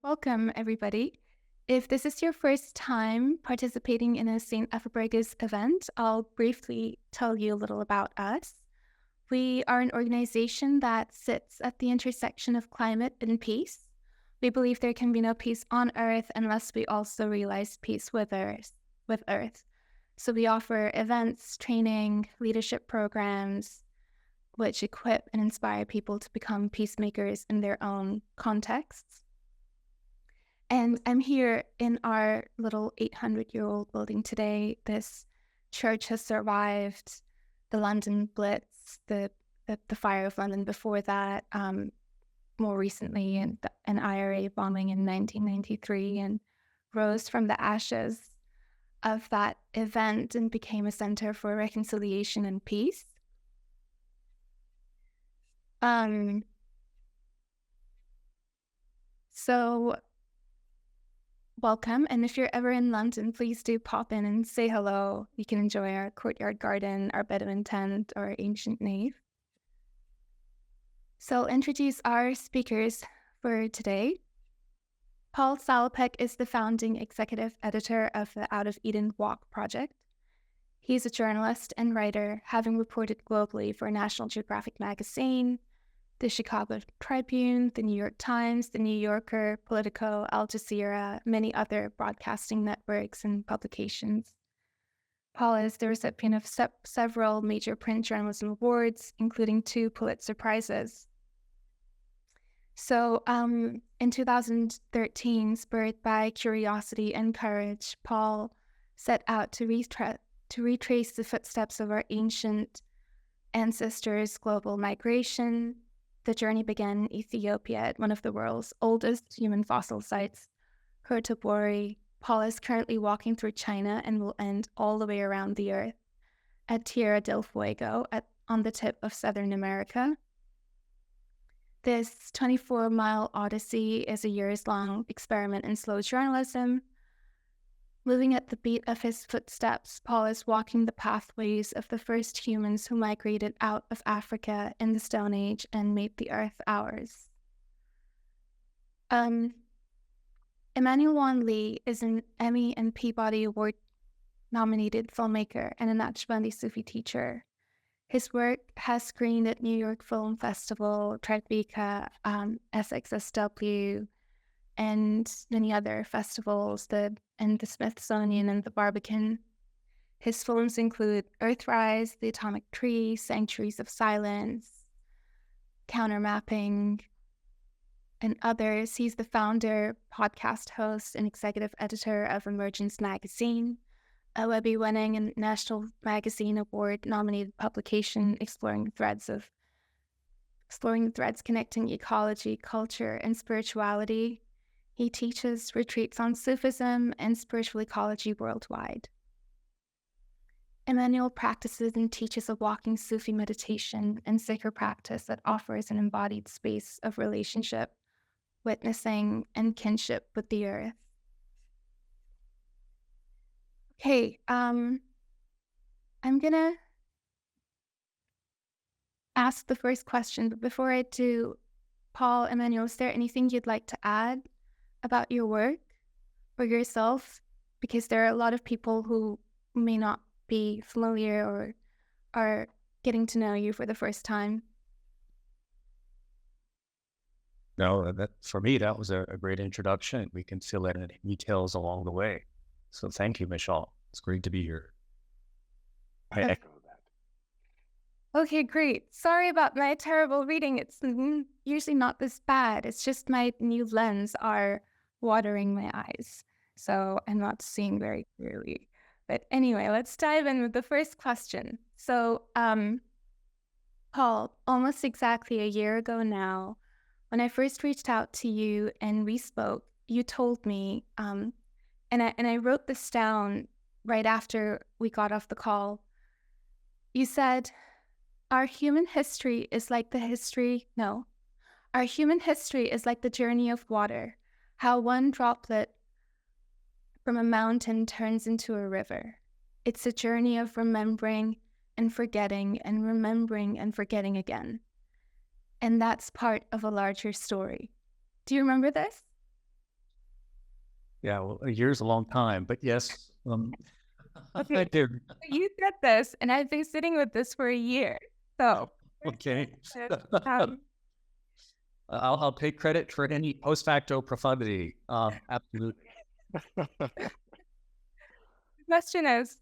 Welcome, everybody. If this is your first time participating in a St. Ethelburga's event, I'll briefly tell you a little about us. We are an organization that sits at the intersection of climate and peace. We believe there can be no peace on Earth unless we also realize peace with Earth. So we offer events, training, leadership programs, which equip and inspire people to become peacemakers in their own contexts. And I'm here in our little 800-year-old building today. This church has survived the London Blitz, the fire of London before that, more recently, an IRA bombing in 1993, and rose from the ashes of that event and became a center for reconciliation and peace. So welcome, and if you're ever in London, please do pop in and say hello. You can enjoy our courtyard garden, our Bedouin tent, or ancient nave. So I'll introduce our speakers for today. Paul Salopek is the founding executive editor of the Out of Eden Walk project. He's a journalist and writer, having reported globally for National Geographic magazine, the Chicago Tribune, the New York Times, the New Yorker, Politico, Al Jazeera, many other broadcasting networks and publications. Paul is the recipient of several major print journalism awards, including 2 Pulitzer Prizes. So in 2013, spurred by curiosity and courage, Paul set out to retrace the footsteps of our ancient ancestors' global migration. The journey began in Ethiopia at one of the world's oldest human fossil sites, Ethelburga. Paul is currently walking through China and will end all the way around the Earth at Tierra del Fuego on the tip of Southern America. This 24-mile odyssey is a years-long experiment in slow journalism. Moving at the beat of his footsteps, Paul is walking the pathways of the first humans who migrated out of Africa in the Stone Age and made the Earth ours. Emmanuel Vaughan-Lee is an Emmy and Peabody Award-nominated filmmaker and a Naqshbandi Sufi teacher. His work has screened at New York Film Festival, Tribeca, SXSW, and many other festivals, and the Smithsonian and the Barbican. His films include Earthrise, The Atomic Tree, Sanctuaries of Silence, Countermapping, and others. He's the founder, podcast host, and executive editor of Emergence Magazine, a Webby-winning and National Magazine Award-nominated publication exploring threads connecting ecology, culture, and spirituality. He teaches retreats on Sufism and spiritual ecology worldwide. Emmanuel practices and teaches a walking Sufi meditation and zikr practice that offers an embodied space of relationship, witnessing, and kinship with the earth. Okay, I'm gonna ask the first question, but before I do, Paul, Emmanuel, is there anything you'd like to add about your work or yourself? Because there are a lot of people who may not be familiar or are getting to know you for the first time. No, for me, that was a great introduction. We can fill in any details along the way. So thank you, Michelle. It's great to be here. I echo that. Okay, great. Sorry about my terrible reading. It's usually not this bad. It's just my new lens are watering my eyes, so I'm not seeing very clearly. But anyway, let's dive in with the first question. So, Paul, almost exactly a year ago now, when I first reached out to you and we spoke, you told me, and I wrote this down right after we got off the call. You said, our human history is like the journey of water, how one droplet from a mountain turns into a river. It's a journey of remembering and forgetting and remembering and forgetting again. And that's part of a larger story. Do you remember this? Yeah, well, a year's a long time, but yes, I Okay, do. you said this, and I've been sitting with this for a year. So, Okay. um, I'll take credit for any post facto profundity. Absolutely. the question is,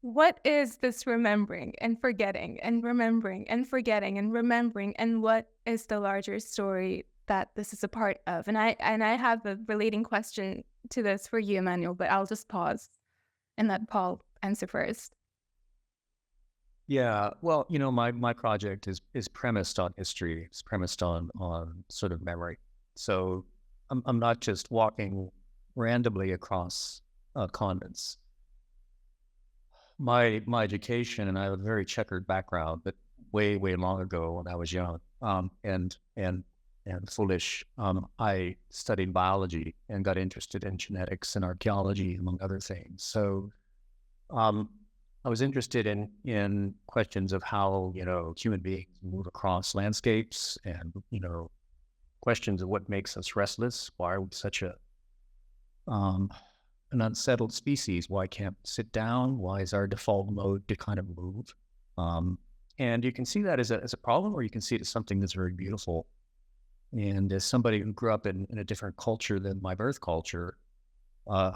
what is this remembering and forgetting and remembering and forgetting and remembering, and what is the larger story that this is a part of? And I have a relating question to this for you, Emmanuel, but I'll just pause and let Paul answer first. Yeah, well, my project is premised on history. It's premised on sort of memory. So I'm not just walking randomly across continents. My education, and I have a very checkered background, but way long ago when I was young, and foolish, I studied biology and got interested in genetics and archaeology, among other things. So um, I was interested in questions of how human beings move across landscapes, and questions of what makes us restless. Why are we such um, an unsettled species? Why can't we sit down? Why is our default mode to kind of move? And you can see that as a problem, or you can see it as something that's very beautiful. And as somebody who grew up in a different culture than my birth culture,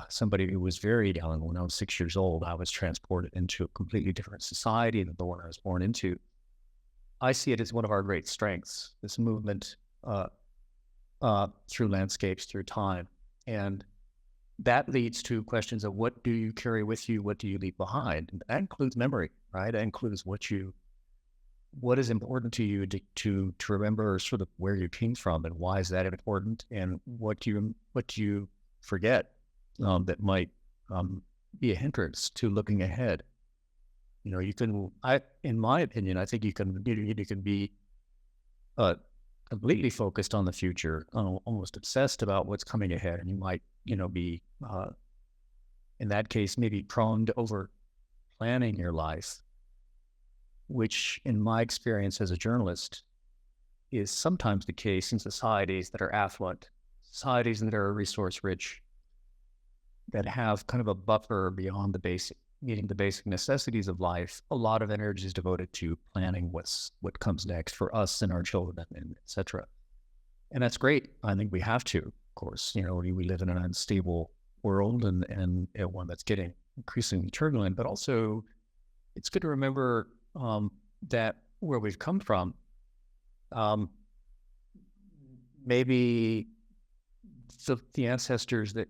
somebody who was very young, when I was 6 years old, I was transported into a completely different society than the one I was born into. I see it as one of our great strengths, this movement through landscapes, through time. And that leads to questions of what do you carry with you? What do you leave behind? And that includes memory, right? That includes what is important to you to remember, sort of where you came from and why is that important, and what do you forget that might be a hindrance to looking ahead. In my opinion, I think you can be uh, completely focused on the future, almost obsessed about what's coming ahead, and you might be in that case maybe prone to over planning your life, which in my experience as a journalist is sometimes the case in societies that are affluent, societies that are resource rich, that have kind of a buffer beyond meeting the basic necessities of life. A lot of energy is devoted to planning what comes next for us and our children, and et cetera. And that's great. I think we have to, of course. We live in an unstable world, and one that's getting increasingly turbulent, but also it's good to remember that where we've come from, maybe the ancestors that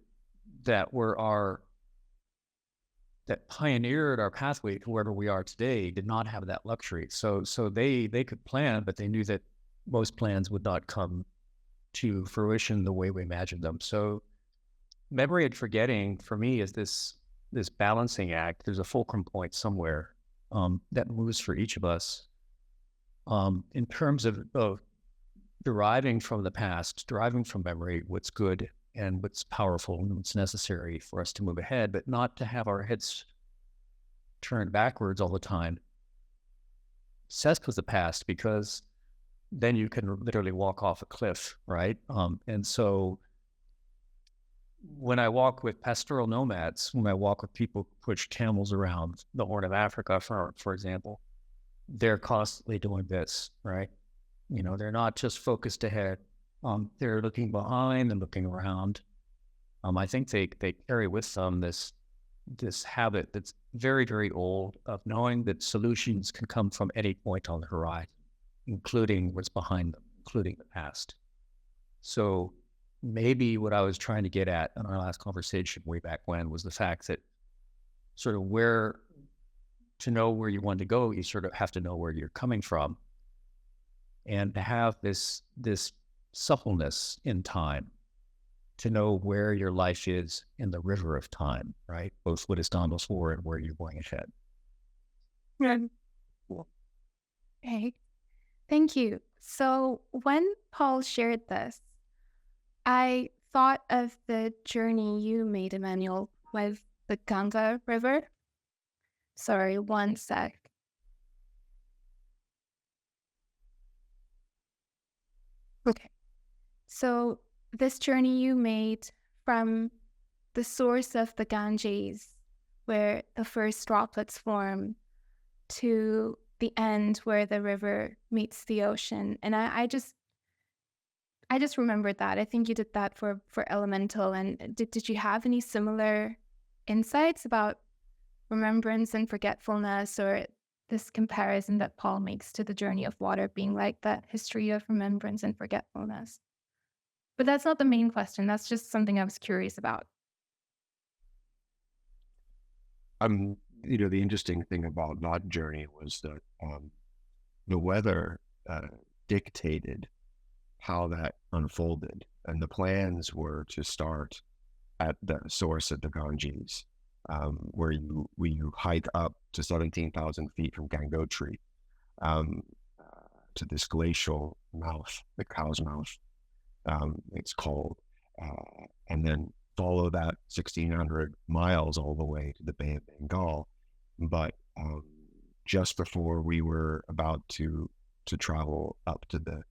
pioneered our pathway to wherever we are today did not have that luxury. So they could plan, but they knew that most plans would not come to fruition the way we imagined them. So memory and forgetting for me is this balancing act. There's a fulcrum point somewhere that moves for each of us in terms of deriving from the past, deriving from memory what's good and what's powerful and what's necessary for us to move ahead, but not to have our heads turned backwards all the time, obsessed with the past, because then you can literally walk off a cliff, right? And so when I walk with pastoral nomads, when I walk with people who push camels around the Horn of Africa, for example, they're constantly doing this, right? They're not just focused ahead. They're looking behind and looking around. I think they carry with them this habit that's very, very old, of knowing that solutions can come from any point on the horizon, including what's behind them, including the past. So maybe what I was trying to get at in our last conversation way back when was the fact that sort of to know where you want to go, you sort of have to know where you're coming from, and to have this suppleness in time, to know where your life is in the river of time, right? Both what has gone before and where you're going ahead. Okay, thank you. So when Paul shared this, I thought of the journey you made, Emmanuel, with the Ganga River. Sorry, one sec. Okay. So this journey you made from the source of the Ganges, where the first droplets form, to the end where the river meets the ocean. And I just remembered that. I think you did that for Elemental. And did you have any similar insights about remembrance and forgetfulness, or this comparison that Paul makes to the journey of water being like that history of remembrance and forgetfulness? But that's not the main question. That's just something I was curious about. The interesting thing about that journey was that the weather dictated how that unfolded, and the plans were to start at the source of the Ganges, where you hike up to 17,000 feet from Gangotri to this glacial mouth, the cow's mouth, it's called, and then follow that 1,600 miles all the way to the Bay of Bengal. But just before we were about to travel up to the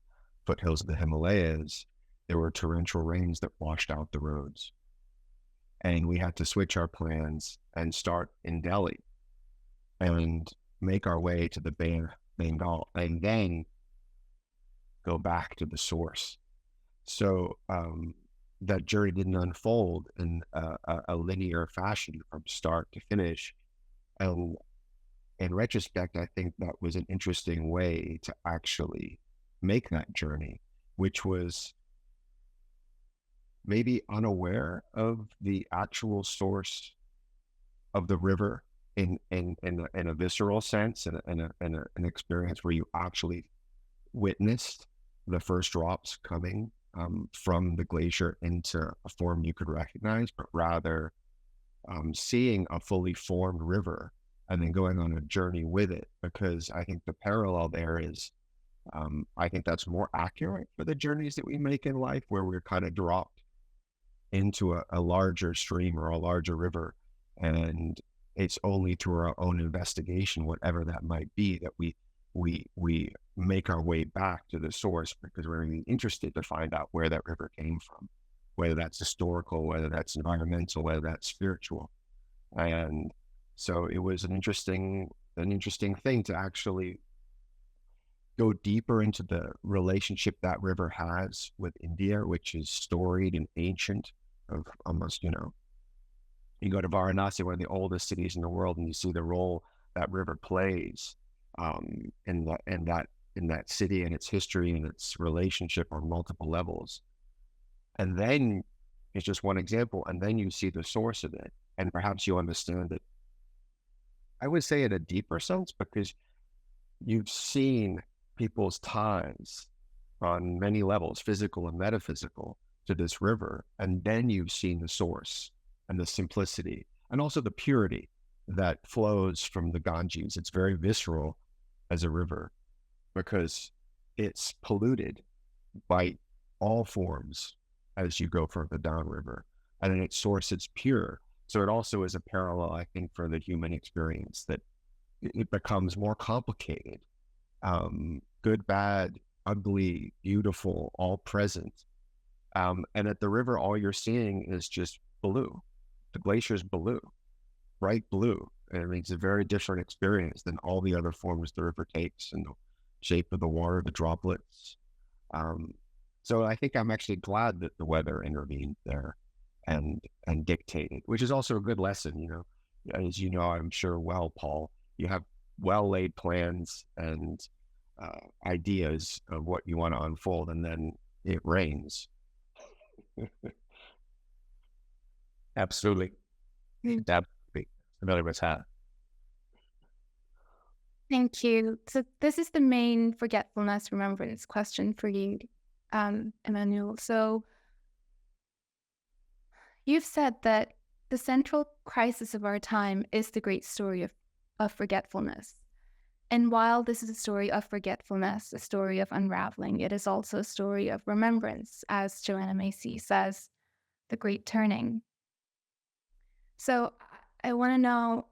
foothills of the Himalayas, there were torrential rains that washed out the roads. And we had to switch our plans and start in Delhi and make our way to the Bay of Bengal and then go back to the source. So that journey didn't unfold in a linear fashion from start to finish. And in retrospect, I think that was an interesting way to actually make that journey, which was maybe unaware of the actual source of the river in a visceral sense, and an experience where you actually witnessed the first drops coming from the glacier into a form you could recognize, but rather seeing a fully formed river and then going on a journey with it. Because I think the parallel there is, I think that's more accurate for the journeys that we make in life, where we're kind of dropped into a larger stream or a larger river, and it's only through our own investigation, whatever that might be, that we make our way back to the source, because we're really interested to find out where that river came from, whether that's historical, whether that's environmental, whether that's spiritual. And so it was an interesting thing to actually go deeper into the relationship that river has with India, which is storied and ancient, of almost, you go to Varanasi, one of the oldest cities in the world, and you see the role that river plays in that city and its history and its relationship on multiple levels. And then it's just one example, and then you see the source of it, and perhaps you understand it, I would say, in a deeper sense, because you've seen people's ties on many levels, physical and metaphysical, to this river, and then you've seen the source and the simplicity and also the purity that flows from the Ganges. It's very visceral as a river because it's polluted by all forms as you go further downriver, and in its source it's pure. So it also is a parallel, I think, for the human experience, that it becomes more complicated, good, bad, ugly, beautiful, all present. And at the river, all you're seeing is just blue. The glacier's blue, bright blue. And it's a very different experience than all the other forms the river takes, and the shape of the water, the droplets. So I think I'm actually glad that the weather intervened there and dictated, which is also a good lesson. As you know, I'm sure, well, Paul, you have well-laid plans and ideas of what you want to unfold, and then it rains. Absolutely. Absolutely. Familiar with that. Thank you. So this is the main forgetfulness remembrance question for you, Emmanuel. So you've said that the central crisis of our time is the great story of forgetfulness. And while this is a story of forgetfulness, a story of unraveling, it is also a story of remembrance, as Joanna Macy says, the great turning. So I want to know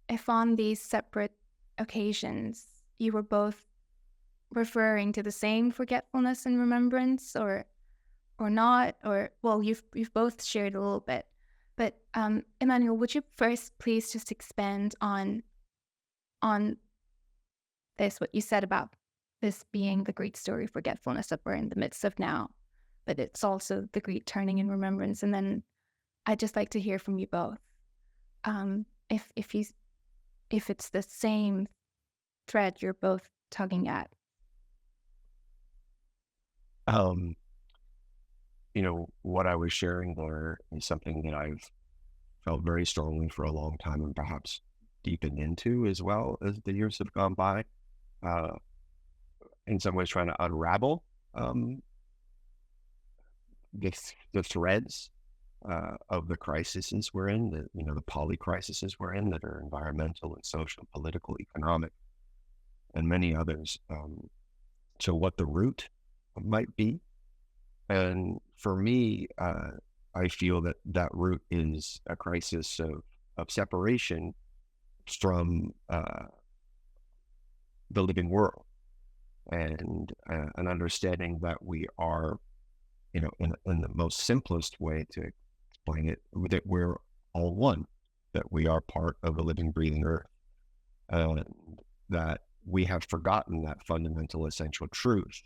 if on these separate occasions you were both referring to the same forgetfulness and remembrance, or or not, or well, you've both shared a little bit. But Emmanuel, would you first please just expand on this, what you said about this being the great story of forgetfulness that we're in the midst of now, but it's also the great turning in remembrance. And then I'd just like to hear from you both. If it's the same thread you're both tugging at. What I was sharing there is something that I've felt very strongly for a long time and perhaps deepened into as well as the years have gone by. In some ways trying to unravel the threads of the crises we're in, the poly crises we're in that are environmental and social, political, economic, and many others, to what the root might be. And for me, I feel that root is a crisis of separation from the living world, and an understanding that we are, in the most simplest way to explain it, that we're all one, that we are part of a living, breathing earth, and that we have forgotten that fundamental, essential truth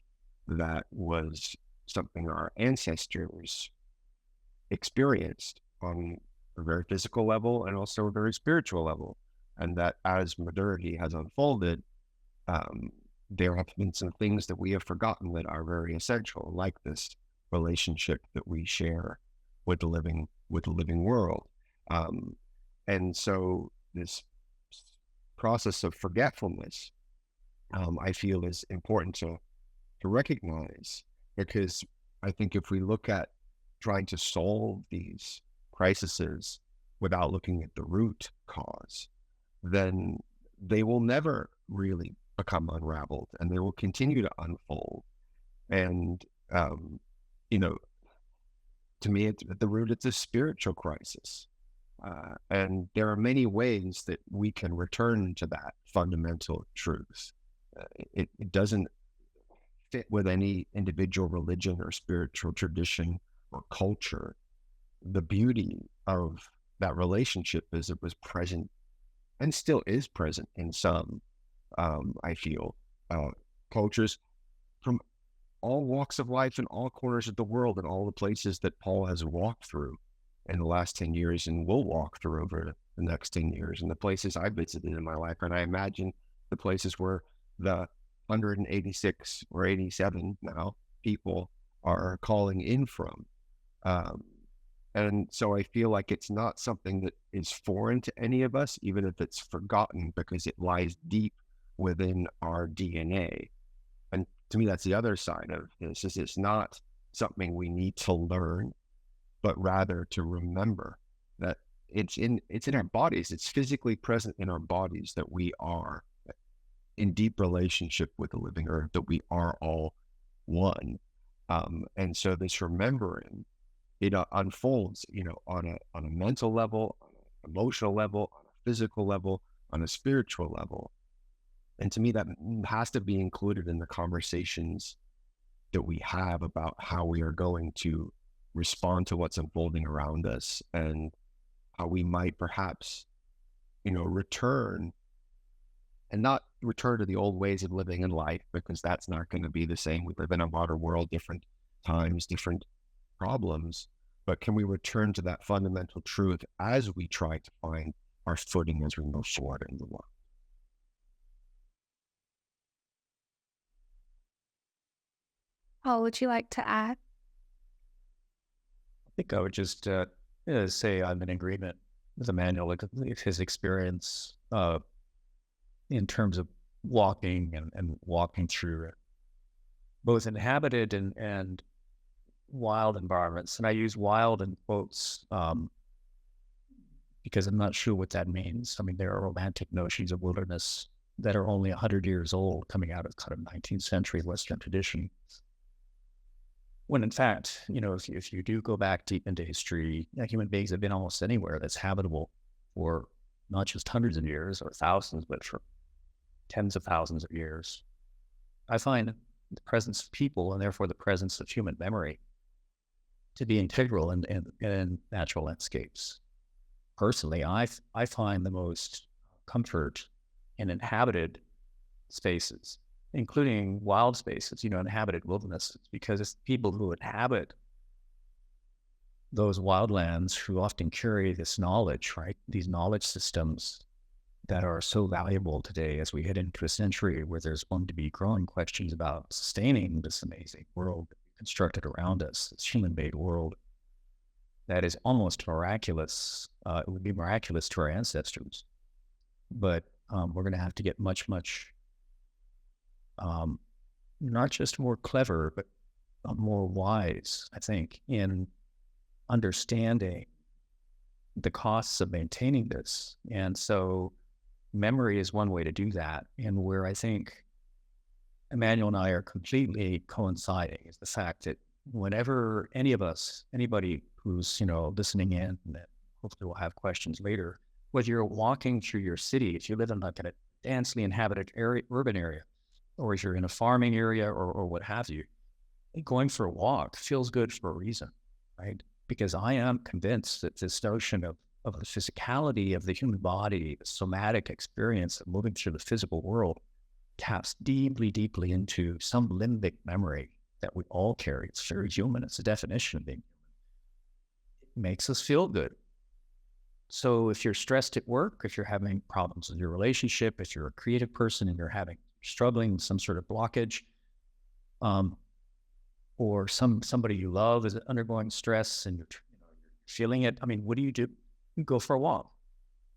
that was something our ancestors experienced on a very physical level and also a very spiritual level. And that as modernity has unfolded, there have been some things that we have forgotten that are very essential, like this relationship that we share with the living world. And so this process of forgetfulness, I feel, is important to recognize, because I think if we look at trying to solve these crises without looking at the root cause, then they will never really become unraveled, and they will continue to unfold. And to me, at the root, it's a spiritual crisis. And there are many ways that we can return to that fundamental truth. It doesn't fit with any individual religion or spiritual tradition or culture. The beauty of that relationship is it was present and still is present in some, I feel, cultures from all walks of life and all corners of the world, and all the places that Paul has walked through in the last 10 years and will walk through over the next 10 years, and the places I visited in my life. And I imagine the places where the 186 or 87 now people are calling in from. And so I feel like it's not something that is foreign to any of us, even if it's forgotten, because it lies deep within our DNA. And to me, that's the other side of this, is it's not something we need to learn, but rather to remember that it's in our bodies. It's physically present in our bodies, that we are in deep relationship with the living earth, that we are all one. And so this remembering, it unfolds, on a mental level, on an emotional level, on a physical level, on a spiritual level. And to me, that has to be included in the conversations that we have about how we are going to respond to what's unfolding around us, and how we might perhaps, return, and not return to the old ways of living in life, because that's not going to be the same. We live in a modern world, different times, different problems, but can we return to that fundamental truth as we try to find our footing as we move forward in the world? Paul, would you like to add? I think I would just say I'm in agreement with Emmanuel, like his experience in terms of walking and walking through both inhabited and wild environments. And I use wild in quotes because I'm not sure what that means. I mean, there are romantic notions of wilderness that are only 100 years old, coming out of kind of 19th century Western tradition. When in fact, if you do go back deep into history, human beings have been almost anywhere that's habitable for not just hundreds of years or thousands, but for tens of thousands of years. I find the presence of people, and therefore the presence of human memory, to be integral in natural landscapes. Personally, I find the most comfort in inhabited spaces, including wild spaces, inhabited wildernesses, because it's people who inhabit those wildlands who often carry this knowledge, right? These knowledge systems that are so valuable today as we head into a century where there's going to be growing questions about sustaining this amazing world constructed around us, this human-made world that is almost miraculous. It would be miraculous to our ancestors, but we're going to have to get much, not just more clever, but more wise, I think, in understanding the costs of maintaining this. And so memory is one way to do that. And where I think Emmanuel and I are completely coinciding is the fact that whenever anybody who's, listening in, and hopefully we'll have questions later, whether you're walking through your city, if you live in like a densely inhabited area, urban area, or if you're in a farming area or what have you, going for a walk feels good for a reason, right? Because I am convinced that this notion of the physicality of the human body, the somatic experience of moving through the physical world, taps deeply, deeply into some limbic memory that we all carry. It's very human. It's a definition of being human. It makes us feel good. So if you're stressed at work, if you're having problems with your relationship, if you're a creative person and you're struggling with some sort of blockage, or somebody you love is undergoing stress and you're feeling it, what do? You go for a walk.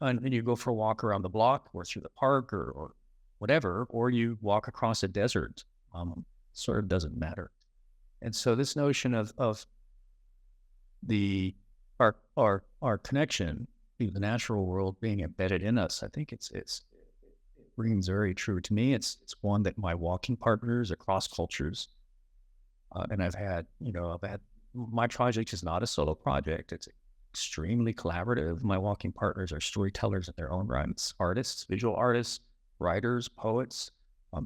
And you go for a walk around the block or through the park or whatever, or you walk across a desert. Sort of doesn't matter. And so this notion of our connection to the natural world being embedded in us, I think it rings very true to me. It's one that my walking partners across cultures, and I've had my project is not a solo project. It's extremely collaborative. My walking partners are storytellers in their own rights, artists, visual artists, writers, poets,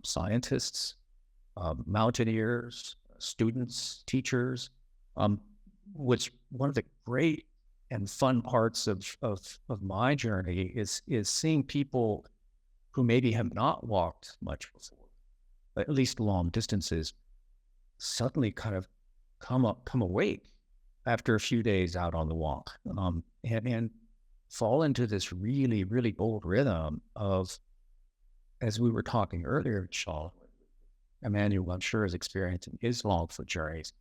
scientists, mountaineers, students, teachers. Which one of the great and fun parts of my journey is seeing people who maybe have not walked much before, at least long distances, suddenly kind of come awake after a few days out on the walk, and fall into this really, really old rhythm of, as we were talking earlier, Shaw, Emmanuel, I'm sure, is experiencing his longful journeys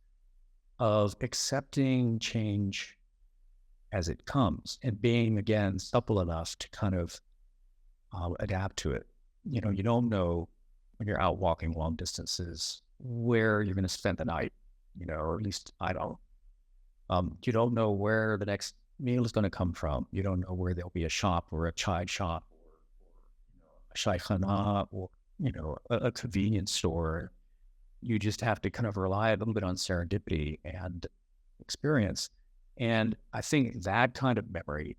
of accepting change as it comes and being, again, supple enough to kind of adapt to it. You don't know when you're out walking long distances where you're going to spend the night, or at least I don't. You don't know where the next meal is going to come from. You don't know where there'll be a shop or a chai shop or a shaykhana or, a convenience store. You just have to kind of rely a little bit on serendipity and experience. And I think that kind of memory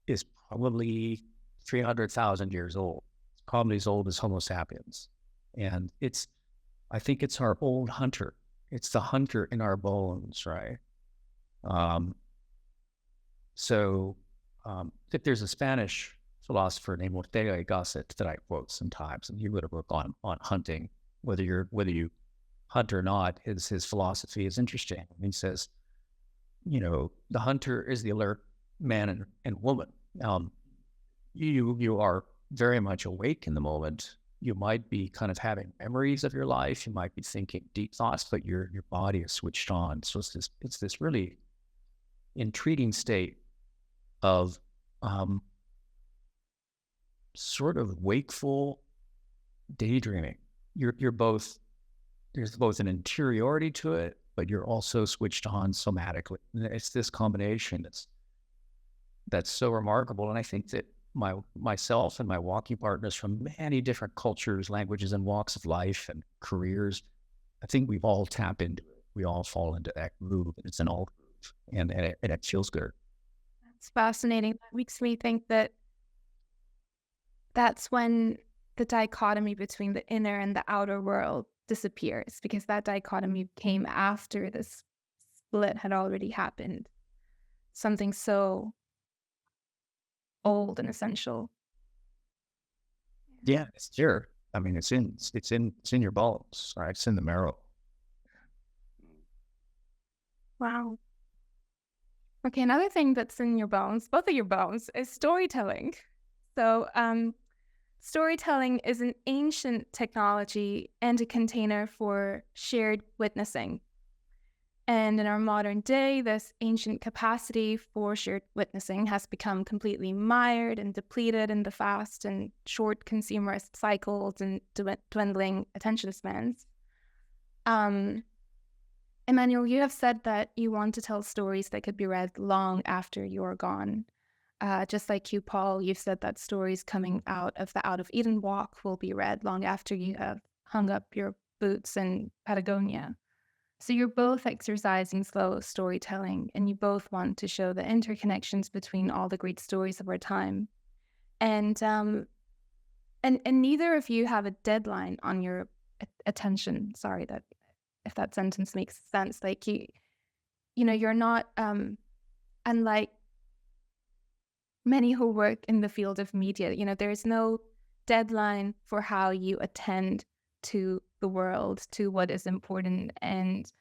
is probably 300,000 years old. It's probably as old as Homo sapiens. And I think it's our old hunter. It's the hunter in our bones, right? So if there's a Spanish philosopher named Ortega y Gasset that I quote sometimes, and he wrote a book on hunting, whether you hunt or not, his philosophy is interesting. He says, the hunter is the alert man and woman. You are very much awake in the moment. You might be kind of having memories of your life. You might be thinking deep thoughts, but your body is switched on. So it's this really intriguing state of sort of wakeful daydreaming. You're both, there's both an interiority to it, but you're also switched on somatically. And it's this combination that's so remarkable. And I think that myself and my walking partners from many different cultures, languages, and walks of life and careers, I think we've all tapped into it. We all fall into that groove. It's an old groove, and it feels good. That's fascinating. That makes me think that that's when the dichotomy between the inner and the outer world disappears, because that dichotomy came after this split had already happened. Something so old and essential. Yeah, it's here. I mean, it's in your bones, right? It's in the marrow. Wow. Okay, another thing that's in your bones, both of your bones, is storytelling. So, storytelling is an ancient technology and a container for shared witnessing. And in our modern day, this ancient capacity for shared witnessing has become completely mired and depleted in the fast and short consumerist cycles and dwindling attention spans. Emmanuel, you have said that you want to tell stories that could be read long after you're gone. Just like you, Paul, you've said that stories coming out of the Out of Eden walk will be read long after you have hung up your boots in Patagonia. So you're both exercising slow storytelling, and you both want to show the interconnections between all the great stories of our time. And neither of you have a deadline on your attention. Sorry that if that sentence makes sense. Like you're not unlike many who work in the field of media. There's no deadline for how you attend to the world, to what is important, and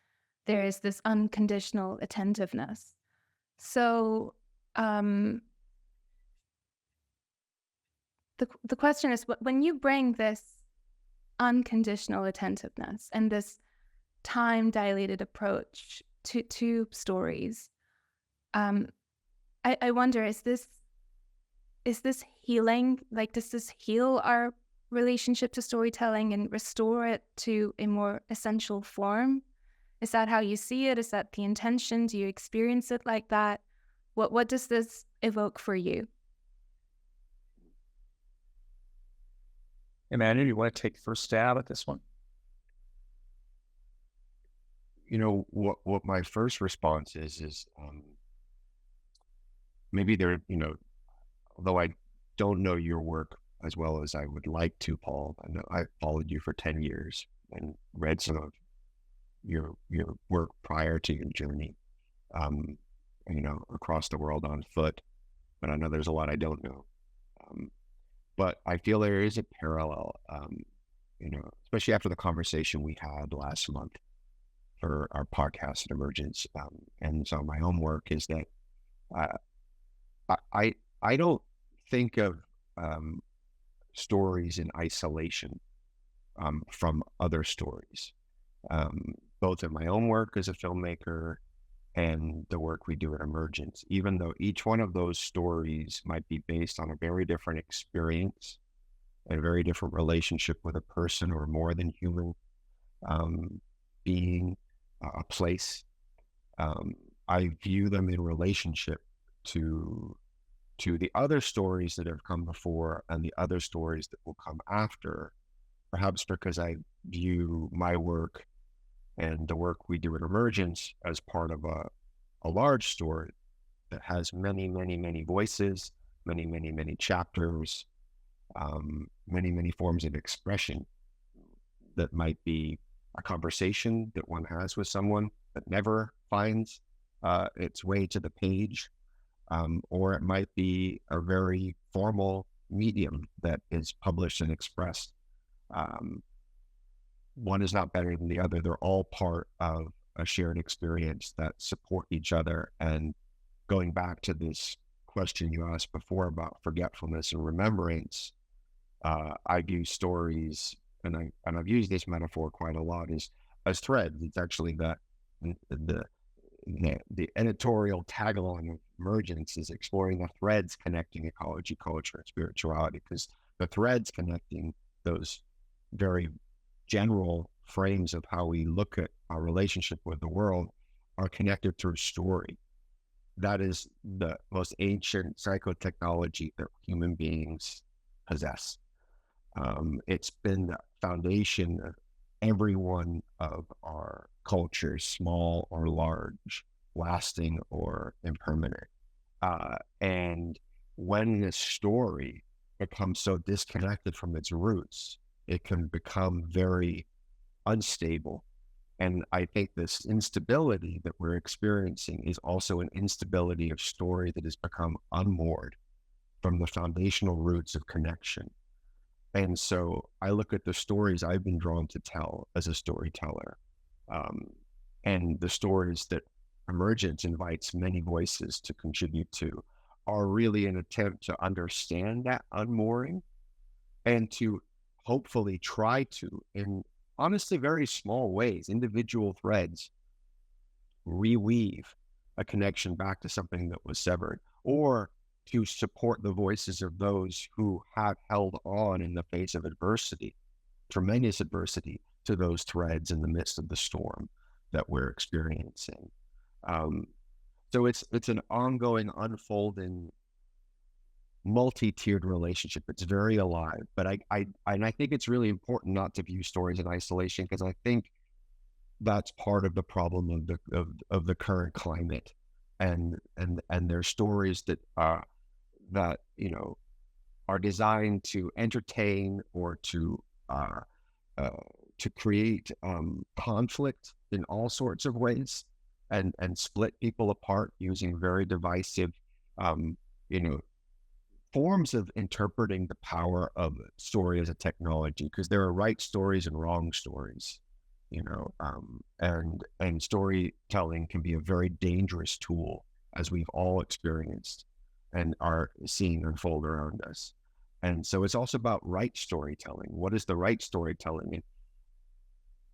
there is this unconditional attentiveness. So the question is, when you bring this unconditional attentiveness and this time-dilated approach to stories, I wonder, is this healing? Like, does this heal our relationship to storytelling and restore it to a more essential form? Is that how you see it? Is that the intention? Do you experience it like that? What does this evoke for you? Emmanuel, you want to take first stab at this one? What my first response is maybe there, although I don't know your work as well as I would like to, Paul. I know I followed you for 10 years and read some of your work prior to your journey, across the world on foot. But I know there's a lot I don't know. But I feel there is a parallel, especially after the conversation we had last month for our podcast at Emergence. And so my own work is that I don't think of stories in isolation from other stories, both in my own work as a filmmaker and the work we do at Emergence, even though each one of those stories might be based on a very different experience, a very different relationship with a person or more than human being, a place. I view them in relationship to the other stories that have come before and the other stories that will come after, perhaps because I view my work and the work we do at Emergence as part of a large story that has many, many, many voices, many, many, many chapters, many, many forms of expression that might be a conversation that one has with someone that never finds its way to the page, or it might be a very formal medium that is published and expressed. One is not better than the other. They're all part of a shared experience that support each other. And going back to this question you asked before about forgetfulness and remembrance, I view stories, and I've used this metaphor quite a lot, as threads. It's actually the editorial tagline of Emergence is exploring the threads connecting ecology, culture, and spirituality, because the threads connecting those very general frames of how we look at our relationship with the world are connected through story. That is the most ancient psychotechnology that human beings possess. It's been the foundation of every one of our cultures, small or large, lasting or impermanent. And when this story becomes so disconnected from its roots, it can become very unstable. And I think this instability that we're experiencing is also an instability of story that has become unmoored from the foundational roots of connection. And so I look at the stories I've been drawn to tell as a storyteller, and the stories that Emergence invites many voices to contribute to are really an attempt to understand that unmooring and to hopefully try to, in honestly very small ways, individual threads, reweave a connection back to something that was severed, or to support the voices of those who have held on in the face of adversity, tremendous adversity, to those threads in the midst of the storm that we're experiencing. So it's an ongoing, unfolding, multi-tiered relationship. It's very alive, but I think it's really important not to view stories in isolation, because I think that's part of the problem of the current climate, and there's stories that are designed to entertain or to create conflict in all sorts of ways, and split people apart using very divisive forms of interpreting the power of story as a technology, because there are right stories and wrong stories, and storytelling can be a very dangerous tool, as we've all experienced and are seeing unfold around us. And so it's also about right storytelling. What is the right storytelling?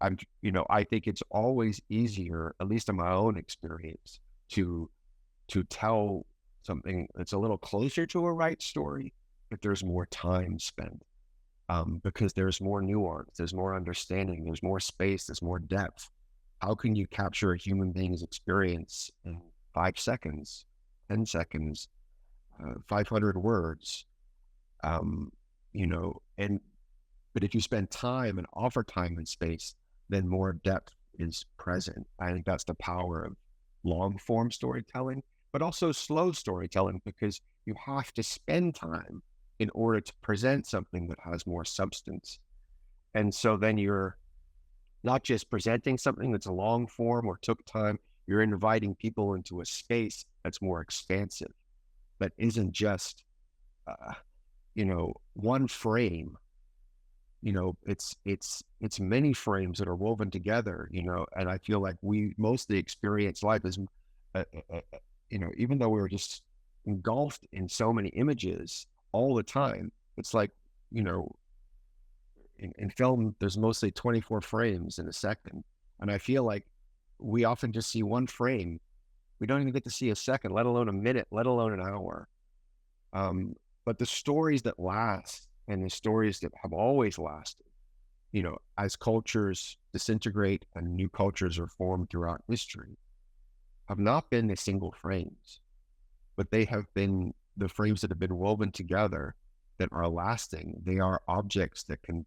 And I think it's always easier, at least in my own experience, to tell something that's a little closer to a right story, but there's more time spent, because there's more nuance, there's more understanding, there's more space, there's more depth. How can you capture a human being's experience in 5 seconds, 10 seconds, 500 words? But if you spend time and offer time and space, then more depth is present. I think that's the power of long form storytelling, but also slow storytelling, because you have to spend time in order to present something that has more substance. And so then you're not just presenting something that's a long form or took time, you're inviting people into a space that's more expansive, that isn't just, one frame. It's many frames that are woven together, and I feel like we mostly experience life as, even though we were just engulfed in so many images all the time, it's like, in film, there's mostly 24 frames in a second. And I feel like we often just see one frame. We don't even get to see a second, let alone a minute, let alone an hour. But the stories that last, and the stories that have always lasted, as cultures disintegrate and new cultures are formed throughout history, have not been the single frames, but they have been the frames that have been woven together that are lasting. They are objects that can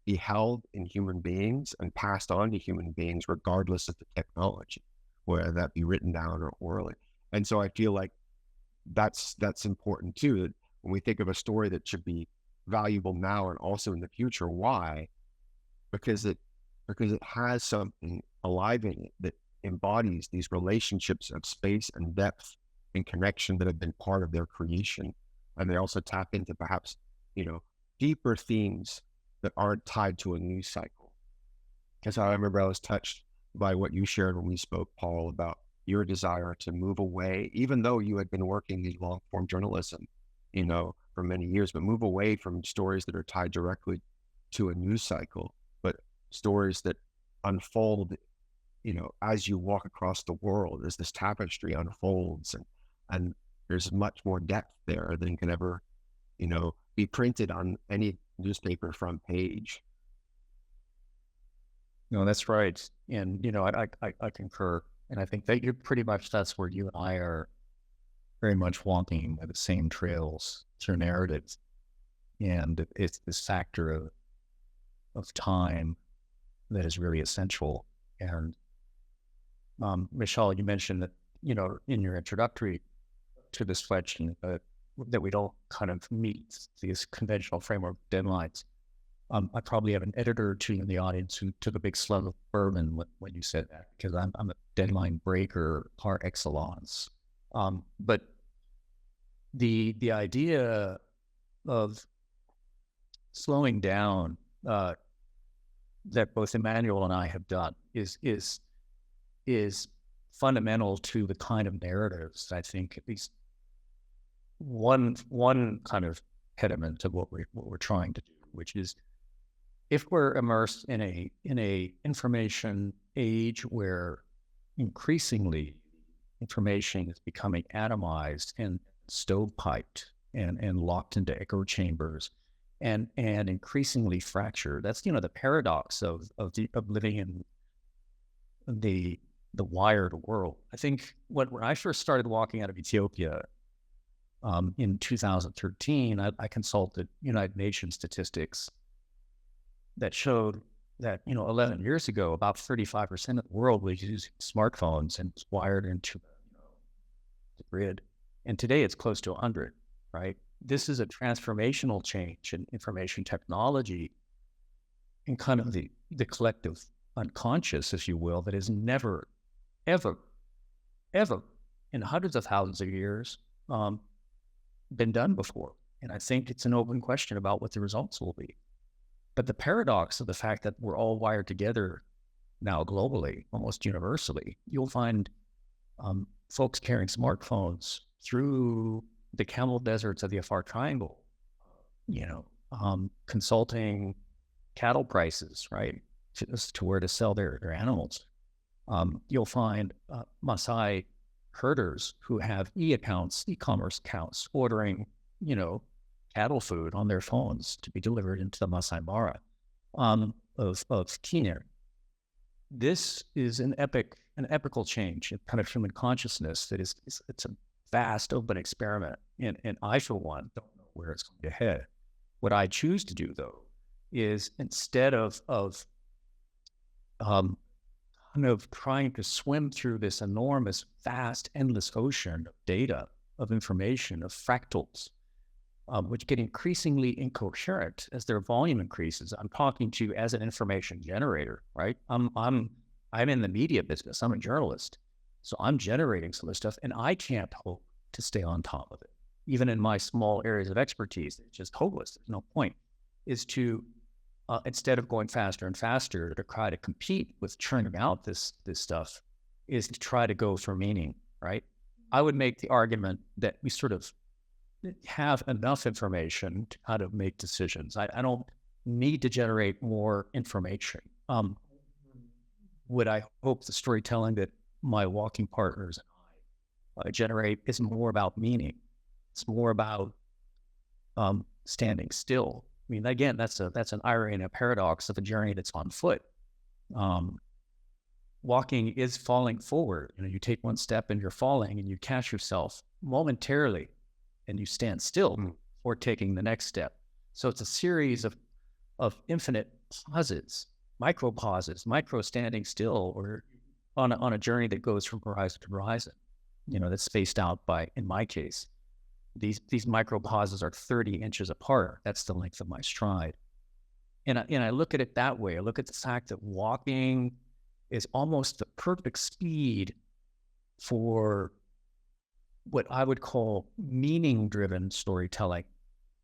be held in human beings and passed on to human beings, regardless of the technology, whether that be written down or orally. And so I feel like that's important too, that when we think of a story that should be valuable now and also in the future, why? Because it has something alive in it that embodies these relationships of space and depth and connection that have been part of their creation. And they also tap into perhaps, deeper themes that aren't tied to a news cycle. Because I remember I was touched by what you shared when we spoke, Paul, about your desire to move away, even though you had been working in long form journalism, for many years, but move away from stories that are tied directly to a news cycle, but stories that unfold, as you walk across the world, as this tapestry unfolds, and there's much more depth there than can ever, be printed on any newspaper front page. No, that's right. And, I concur. And I think that that's where you and I are very much walking by the same trails through narratives. And it's this factor of time that is really essential. And Michelle, you mentioned that, in your introductory to this question, that we don't kind of meet these conventional framework deadlines. I probably have an editor or two in the audience who took a big slug of bourbon when you said that, because I'm a deadline breaker par excellence. But the idea of slowing down that both Emmanuel and I have done is fundamental to the kind of narratives, I think, at least one kind of impediment of what we're trying to do, which is, if we're immersed in a information age where increasingly information is becoming atomized and stovepiped and locked into echo chambers and increasingly fractured, that's the paradox of living in the wired world. I think when I first started walking out of Ethiopia in 2013, I consulted United Nations statistics that showed that 11 years ago, about 35% of the world was using smartphones and was wired into the grid, and today it's close to 100. Right? This is a transformational change in information technology and kind of the collective unconscious, if you will, that has never, ever in hundreds of thousands of years been done before. And I think it's an open question about what the results will be. But the paradox of the fact that we're all wired together now globally, almost universally, you'll find folks carrying smartphones through the camel deserts of the Afar Triangle, consulting cattle prices, right, to where to sell their animals. You'll find Maasai herders who have e-commerce accounts, ordering, cattle food on their phones to be delivered into the Masai Mara of Kenya. This is an epical change in kind of human consciousness that it's a vast open experiment, and I, for one, don't know where it's going to head. What I choose to do, though, is instead of kind of trying to swim through this enormous, vast, endless ocean of data, of information, of fractals, which get increasingly incoherent as their volume increases. I'm talking to you as an information generator, right? I'm in the media business. I'm a journalist, so I'm generating some of this stuff, and I can't hope to stay on top of it. Even in my small areas of expertise, it's just hopeless. There's no point. Is to instead of going faster and faster to try to compete with churning out this stuff, is to try to go for meaning, right? I would make the argument that we sort of have enough information to kind of make decisions. I don't need to generate more information. Would I hope the storytelling that my walking partners and I generate is more about meaning? It's more about standing still. I mean, again, that's an irony and a paradox of a journey that's on foot. Walking is falling forward. You take one step and you're falling, and you catch yourself momentarily, and you stand still before taking the next step. So it's a series of infinite pauses, micro pauses, micro standing still, or on a journey that goes from horizon to horizon. That's spaced out by, in my case, these micro pauses are 30 inches apart. That's the length of my stride. And I look at it that way. I look at the fact that walking is almost the perfect speed for what I would call meaning-driven storytelling,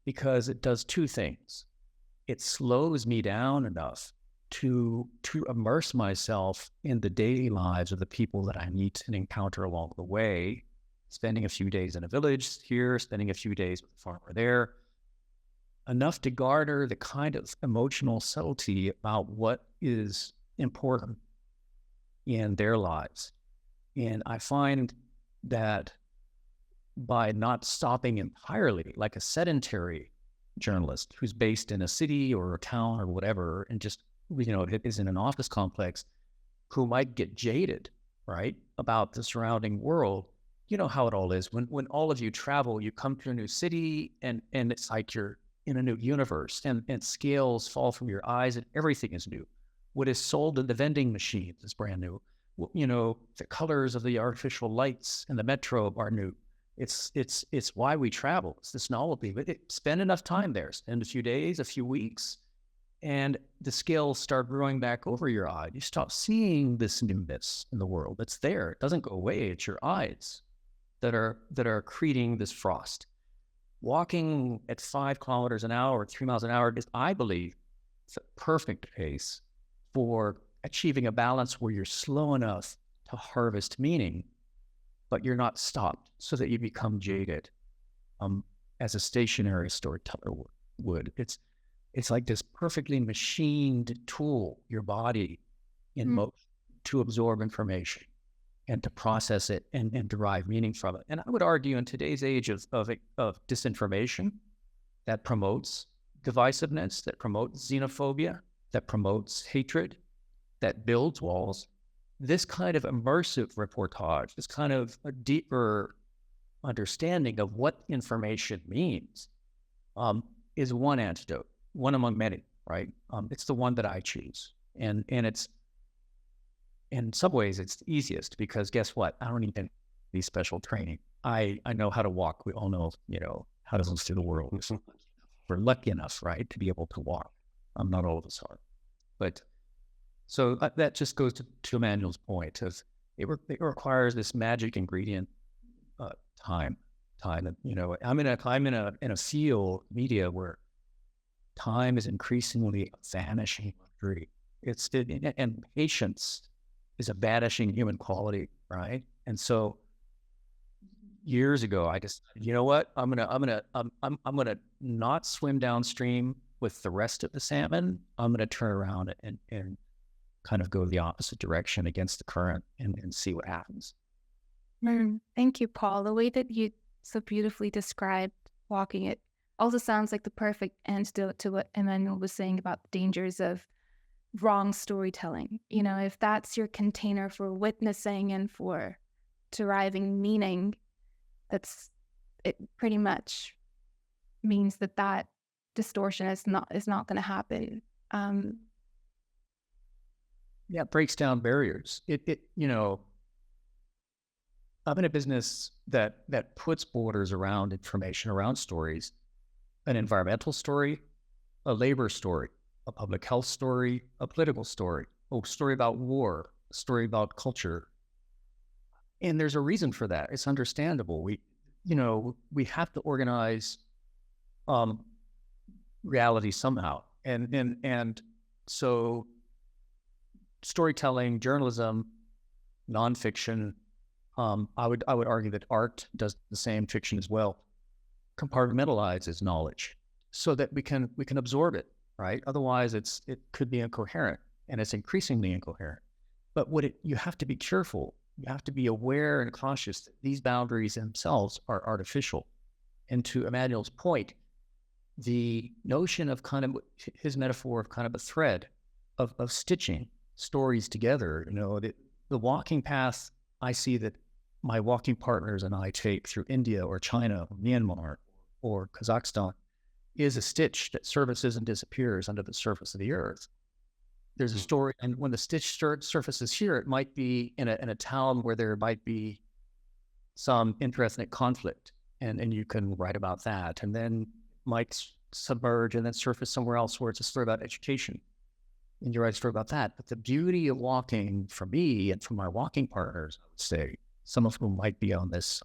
because it does two things. It slows me down enough to immerse myself in the daily lives of the people that I meet and encounter along the way, spending a few days in a village here, spending a few days with a farmer there, enough to garner the kind of emotional subtlety about what is important in their lives. And I find that by not stopping entirely, like a sedentary journalist who's based in a city or a town or whatever, and just, is in an office complex, who might get jaded, right, about the surrounding world. You know how it all is. When all of you travel, you come to a new city, and it's like you're in a new universe, and scales fall from your eyes, and everything is new. What is sold in the vending machines is brand new. The colors of the artificial lights in the metro are new. It's why we travel. It's this novelty. But spend enough time there. Spend a few days, a few weeks, and the scales start growing back over your eye. You stop seeing this newness in the world. It's there. It doesn't go away. It's your eyes that are creating this frost. Walking at 5 kilometers an hour, 3 miles an hour is, I believe, it's a perfect pace for achieving a balance where you're slow enough to harvest meaning, but you're not stopped so that you become jaded, as a stationary storyteller would. It's like this perfectly machined tool, your body in motion, to absorb information and to process it and derive meaning from it. And I would argue in today's age of disinformation that promotes divisiveness, that promotes xenophobia, that promotes hatred, that builds walls, this kind of immersive reportage, this kind of a deeper understanding of what information means, is one antidote, one among many, right? It's the one that I choose. And it's, in some ways, it's the easiest because guess what? I don't need any special training. I know how to walk. We all know, how to move through the world. We're lucky enough, right, to be able to walk. Not all of us are. But so that just goes to Emmanuel's point of it requires this magic ingredient, time. I'm in a field, media, where time is increasingly a vanishing luxury. And patience is a vanishing human quality, right? And so years ago, I just, you know what? I'm gonna not swim downstream with the rest of the salmon. I'm gonna turn around and kind of go the opposite direction against the current and see what happens. Thank you, Paul. The way that you so beautifully described walking it also sounds like the perfect antidote to what Emmanuel was saying about the dangers of wrong storytelling. If that's your container for witnessing and for deriving meaning, it pretty much means that distortion is not going to happen. It breaks down barriers. I'm in a business that puts borders around information, around stories, an environmental story, a labor story, a public health story, a political story, a story about war, a story about culture. And there's a reason for that. It's understandable. We have to organize reality somehow. And so storytelling, journalism, nonfiction, I would argue that art does the same, fiction as well, compartmentalizes knowledge so that we can absorb it, right? Otherwise it could be incoherent, and it's increasingly incoherent. But you have to be careful. You have to be aware and cautious that these boundaries themselves are artificial. And to Emmanuel's point, the notion of kind of his metaphor of kind of a thread of stitching stories together, the walking path I see that my walking partners and I take through India or China or Myanmar or Kazakhstan is a stitch that surfaces and disappears under the surface of the earth. There's a story, and when the stitch surfaces here, it might be in a town where there might be some interethnic conflict, and you can write about that, and then might submerge and then surface somewhere else where it's a story about education, and you write a story about that. But the beauty of walking for me and for my walking partners, I would say, some of whom might be on this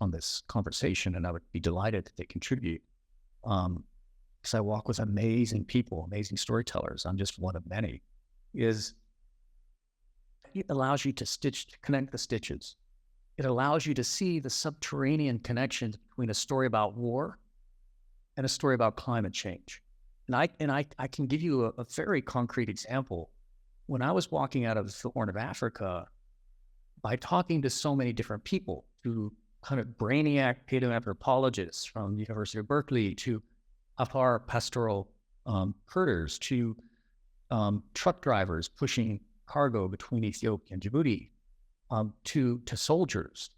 conversation, and I would be delighted that they contribute, because I walk with amazing people, amazing storytellers. I'm just one of many. Is it allows you to connect the stitches. It allows you to see the subterranean connections between a story about war and a story about climate change. And I can give you a very concrete example. When I was walking out of the Horn of Africa, by talking to so many different people, to kind of brainiac paleoanthropologists from the University of Berkeley, to Afar pastoral herders, to truck drivers pushing cargo between Ethiopia and Djibouti, to soldiers,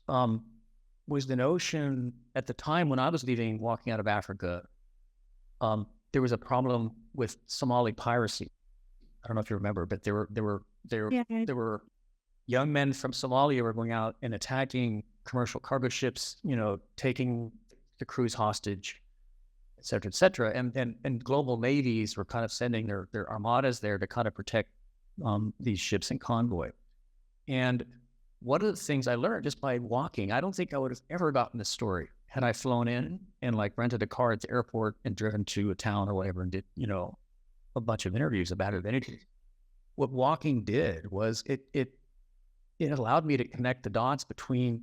was the notion at the time when I was walking out of Africa, there was a problem with Somali piracy. I don't know if you remember, but there were young men from Somalia were going out and attacking commercial cargo ships, taking the crews hostage, et cetera, et cetera. And global navies were kind of sending their armadas there to kind of protect these ships in convoy. And one of the things I learned just by walking, I don't think I would have ever gotten this story had I flown in and like rented a car at the airport and driven to a town or whatever and did, a bunch of interviews about it. What walking did was it allowed me to connect the dots between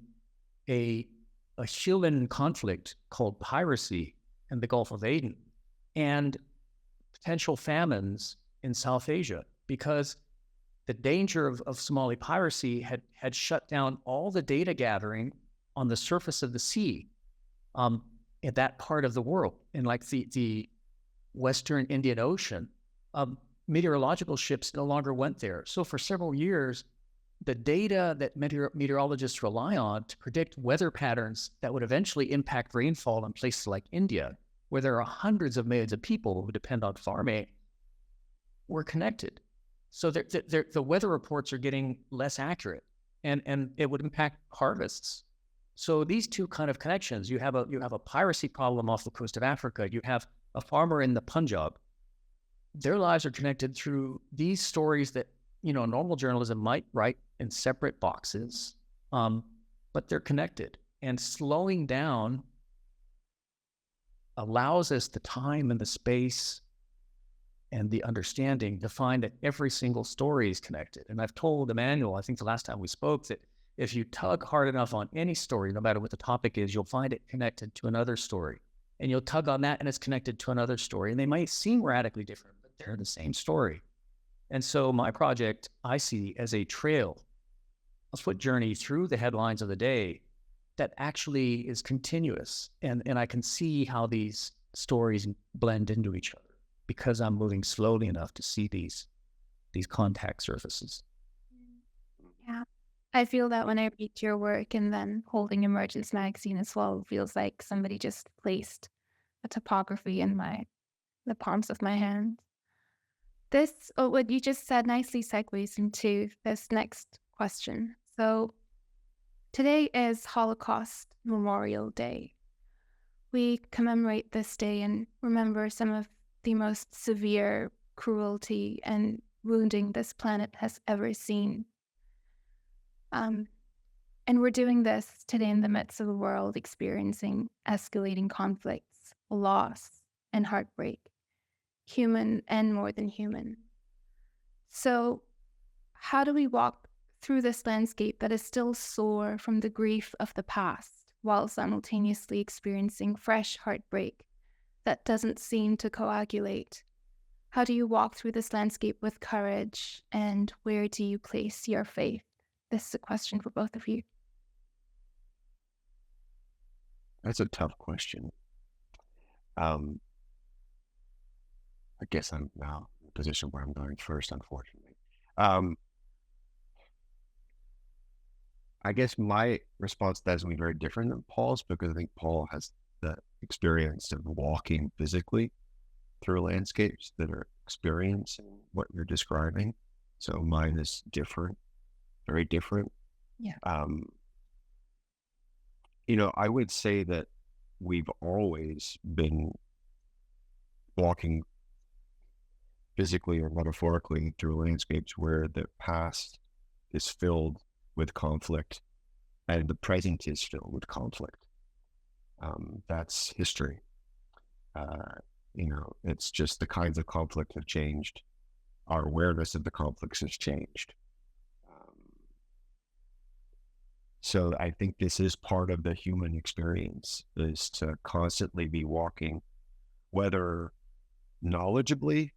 a human conflict called piracy in the Gulf of Aden and potential famines in South Asia, because the danger of Somali piracy had shut down all the data gathering on the surface of the sea in that part of the world, in like the Western Indian Ocean. Meteorological ships no longer went there. So for several years, the data that meteorologists rely on to predict weather patterns that would eventually impact rainfall in places like India, where there are hundreds of millions of people who depend on farming, were connected. So the weather reports are getting less accurate, and it would impact harvests. So these two kind of connections, you have a piracy problem off the coast of Africa, you have a farmer in the Punjab. Their lives are connected through these stories that, normal journalism might write in separate boxes, but they're connected. And slowing down allows us the time and the space and the understanding to find that every single story is connected. And I've told Emmanuel, I think the last time we spoke, that if you tug hard enough on any story, no matter what the topic is, you'll find it connected to another story. And you'll tug on that and it's connected to another story. And they might seem radically different, but they're the same story. And so my project, I see as a trail, a foot journey through the headlines of the day that actually is continuous. And I can see how these stories blend into each other because I'm moving slowly enough to see these contact surfaces. Yeah. I feel that when I read your work and then holding Emergence Magazine as well, it feels like somebody just placed a topography in the palms of my hands. What you just said nicely segues into this next question. So today is Holocaust Memorial Day. We commemorate this day and remember some of the most severe cruelty and wounding this planet has ever seen. And we're doing this today in the midst of a world experiencing escalating conflicts, loss, and heartbreak, human and more than human. So how do we walk through this landscape that is still sore from the grief of the past while simultaneously experiencing fresh heartbreak that doesn't seem to coagulate? How do you walk through this landscape with courage, and where do you place your faith? This is a question for both of you. That's a tough question. I guess I'm now in a position where I'm going first, unfortunately. I guess my response to that is going to be very different than Paul's, because I think Paul has the experience of walking physically through landscapes that are experiencing what you're describing. So mine is different, very different. Yeah. I would say that we've always been walking physically or metaphorically through landscapes where the past is filled with conflict and the present is filled with conflict. That's history. It's just the kinds of conflict have changed. Our awareness of the conflicts has changed. So I think this is part of the human experience, is to constantly be walking, whether knowledgeably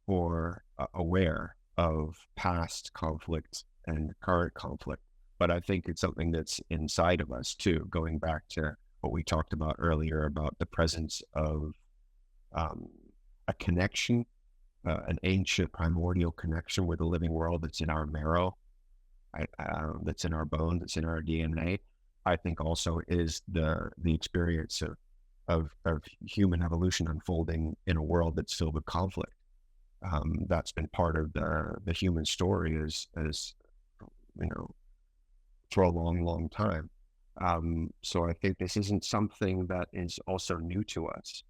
or aware of past conflict and current conflict. But I think it's something that's inside of us too, going back to what we talked about earlier about the presence of a connection, an ancient primordial connection with the living world that's in our marrow, that's in our bone, that's in our DNA. I think also is the experience of human evolution unfolding in a world that's filled with conflict. That's been part of the human story as for a long, long time. So I think this isn't something that is also new to us.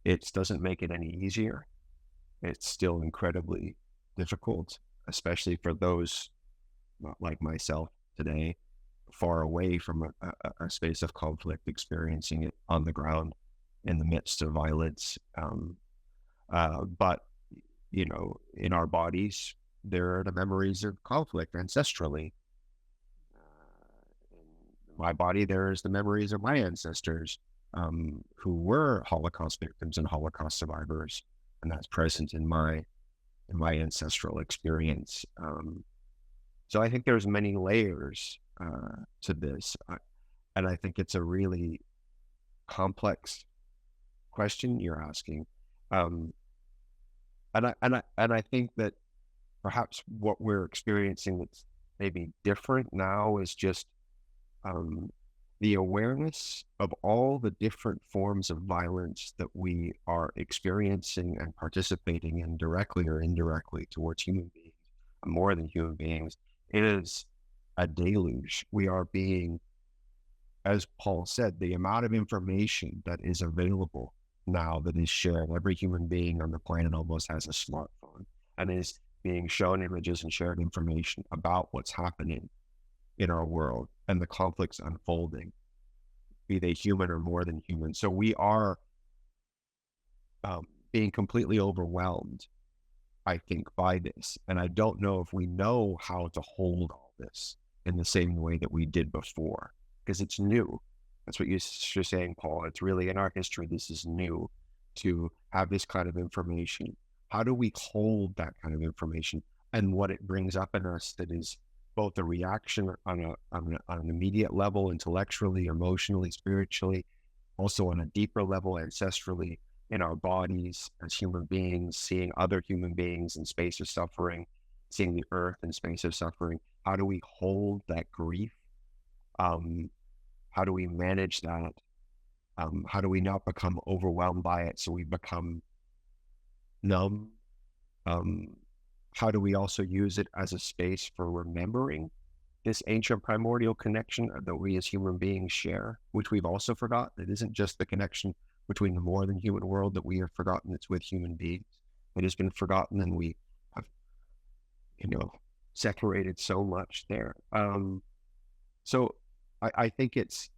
It doesn't make it any easier. It's still incredibly difficult, especially for those like myself today, far away from a space of conflict, experiencing it on the ground in the midst of violence. But, in our bodies, there are the memories of conflict ancestrally. In my body, there's the memories of my ancestors who were Holocaust victims and Holocaust survivors, and that's present in my ancestral experience. So I think there's many layers to this, and I think it's a really complex question you're asking, and I think that perhaps what we're experiencing that's maybe different now is just the awareness of all the different forms of violence that we are experiencing and participating in directly or indirectly towards human beings, more than human beings. It is a deluge. We are being, as Paul said, the amount of information that is available now that is shared. Every human being on the planet almost has a smartphone and is being shown images and shared information about what's happening in our world and the conflicts unfolding, be they human or more than human. So we are being completely overwhelmed, I think, by this. And I don't know if we know how to hold all this in the same way that we did before, because it's new. That's what you're saying, Paul. It's really in our history, this is new to have this kind of information. How do we hold that kind of information and what it brings up in us that is both a reaction on an immediate level, intellectually, emotionally, spiritually, also on a deeper level, ancestrally, in our bodies as human beings, seeing other human beings in space of suffering, seeing the earth in space of suffering. How do we hold that grief? How do we manage that? How do we not become overwhelmed by it so we become numb? How do we also use it as a space for remembering this ancient primordial connection that we as human beings share, which we've also forgotten? It isn't just the connection between the more than human world that we have forgotten, it's with human beings. It has been forgotten, and we have, separated so much there. So I think it's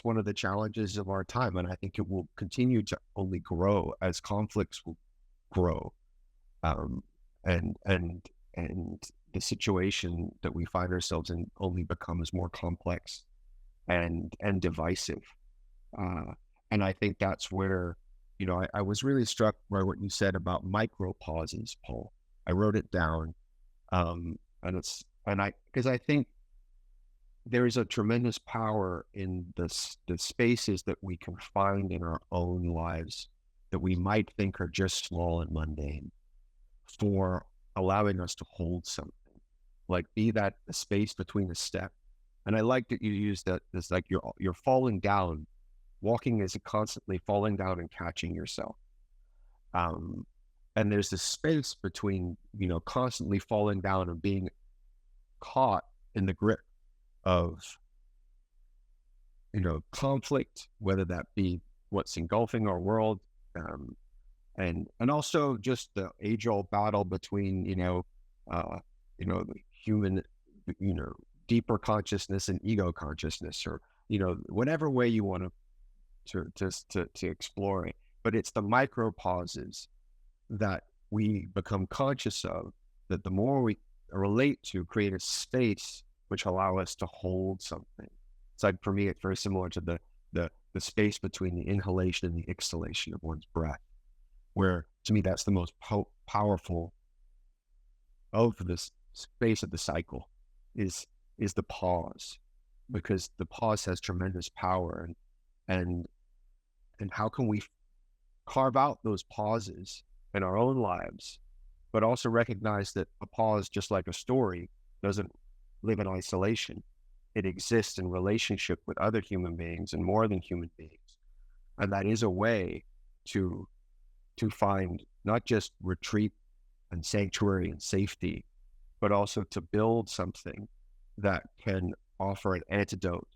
one of the challenges of our time, and I think it will continue to only grow as conflicts will grow, and the situation that we find ourselves in only becomes more complex and divisive. And I think that's where, I was really struck by what you said about micro pauses, Paul. I wrote it down, because I think there is a tremendous power in the spaces that we can find in our own lives that we might think are just small and mundane, for allowing us to hold something, like be that the space between a step. And I like that you use that as like you're falling down. Walking is constantly falling down and catching yourself. And there's this space between, constantly falling down and being caught in the grip of, conflict, whether that be what's engulfing our world, and also just the age-old battle between, the human, deeper consciousness and ego consciousness, or, whatever way you want to explore it. But it's the micro pauses that we become conscious of, that the more we relate to, create a space which allow us to hold something. It's like, for me, it's very similar to the space between the inhalation and the exhalation of one's breath, where to me that's the most powerful of this space of the cycle is the pause, because the pause has tremendous power. And how can we carve out those pauses in our own lives, but also recognize that a pause, just like a story, doesn't live in isolation. It exists in relationship with other human beings and more than human beings. And that is a way to find not just retreat and sanctuary and safety, but also to build something that can offer an antidote